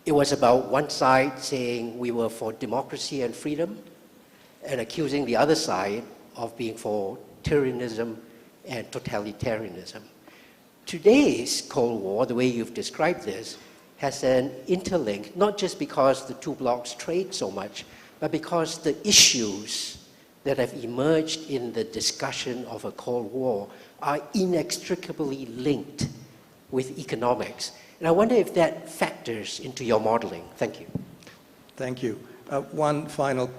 it was about one side saying we were for democracy and freedom and accusing the other side of being for tyrannism and totalitarianism. Today's Cold War, the way you've described this, has an interlink, not just because the two blocs trade so much, but because the issues that have emerged in the discussion of a Cold War are inextricably linked with economics. And I wonder if that factors into your modeling. Thank you. Thank you. One final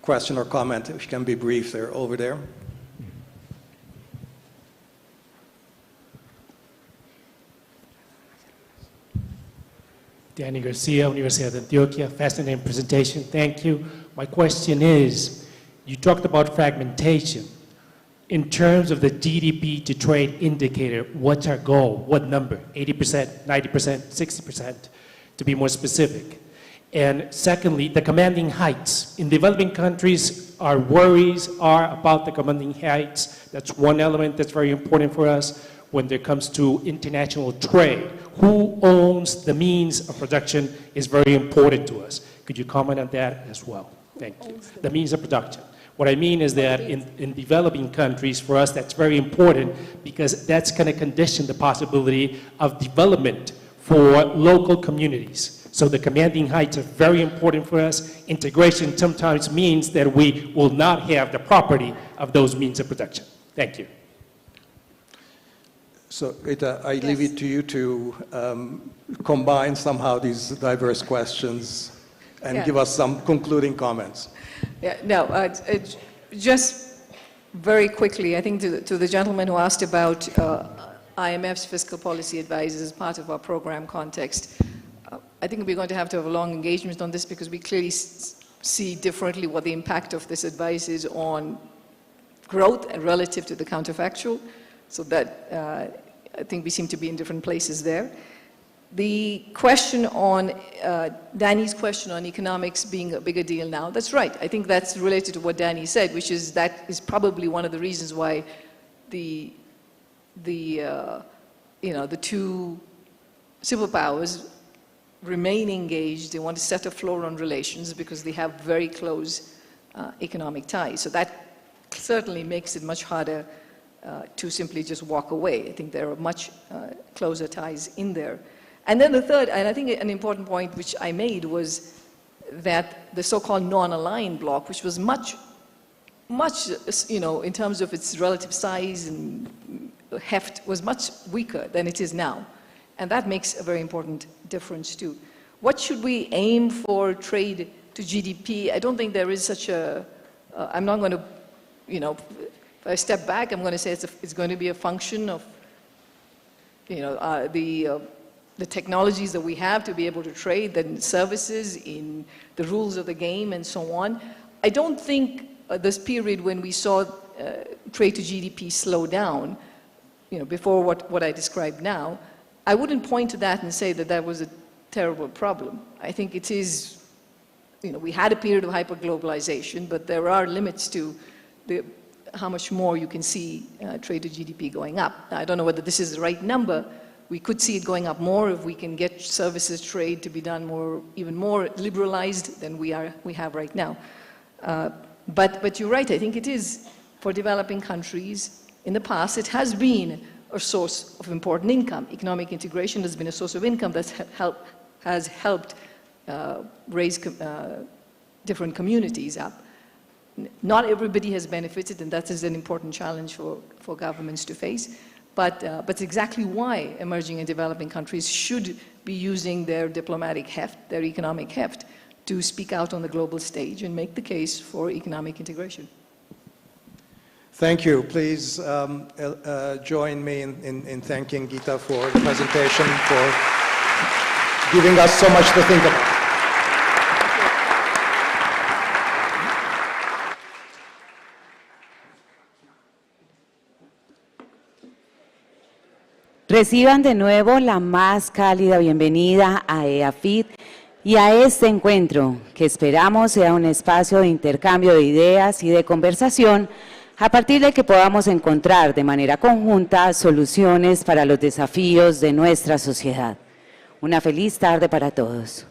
question or comment, if you can be brief there, over there. Danny Garcia, Universidad de Antioquia. Fascinating presentation. Thank you. My question is, you talked about fragmentation. In terms of the GDP to trade indicator, what's our goal? What number? 80%, 90%, 60%, to be more specific. And secondly, the commanding heights. In developing countries, our worries are about the commanding heights. That's one element that's very important for us when it comes to international trade. Who owns the means of production is very important to us. Could you comment on that as well? Thank you. The means of production. What I mean is that in developing countries, for us, that's very important because that's going to condition the possibility of development for local communities. So the commanding heights are very important for us. Integration sometimes means that we will not have the property of those means of production. Thank you. So, Rita, I leave it to you to combine somehow these diverse questions and give us some concluding comments. Yeah, no, just very quickly, I think to the gentleman who asked about IMF's fiscal policy advisors as part of our program context, I think we're going to have a long engagement on this because we clearly see differently what the impact of this advice is on growth and relative to the counterfactual. So that I think we seem to be in different places there. The question on, Danny's question on economics being a bigger deal now, that's right. I think that's related to what Danny said, which is that is probably one of the reasons why the two superpowers remain engaged. They want to set a floor on relations because they have very close economic ties. So that certainly makes it much harder to simply just walk away. I think there are much closer ties in there. And then the third, and I think an important point which I made was that the so-called non-aligned bloc, which was much, in terms of its relative size and heft, was much weaker than it is now. And that makes a very important difference too. What should we aim for trade to GDP? I don't think there is such a, I'm not going to, if I step back, I'm going to say it's going to be a function of, the technologies that we have to be able to trade, the services, in the rules of the game, and so on. I don't think this period when we saw trade to GDP slow down, before what I described now, I wouldn't point to that and say that that was a terrible problem. I think it is, we had a period of hyperglobalization, but there are limits to how much more you can see trade to GDP going up. Now, I don't know whether this is the right number. We could see it going up more if we can get services trade to be done even more liberalized than we have right now. But you're right, I think it is for developing countries. In the past, it has been a source of important income. Economic integration has been a source of income that has helped raise different communities up. Not everybody has benefited, and that is an important challenge for governments to face. But exactly why emerging and developing countries should be using their diplomatic heft, their economic heft, to speak out on the global stage and make the case for economic integration. Thank you. Please join me in thanking Gita for the presentation, for giving us so much to think about. Reciban de nuevo la más cálida bienvenida a EAFIT y a este encuentro que esperamos sea un espacio de intercambio de ideas y de conversación a partir de que podamos encontrar de manera conjunta soluciones para los desafíos de nuestra sociedad. Una feliz tarde para todos.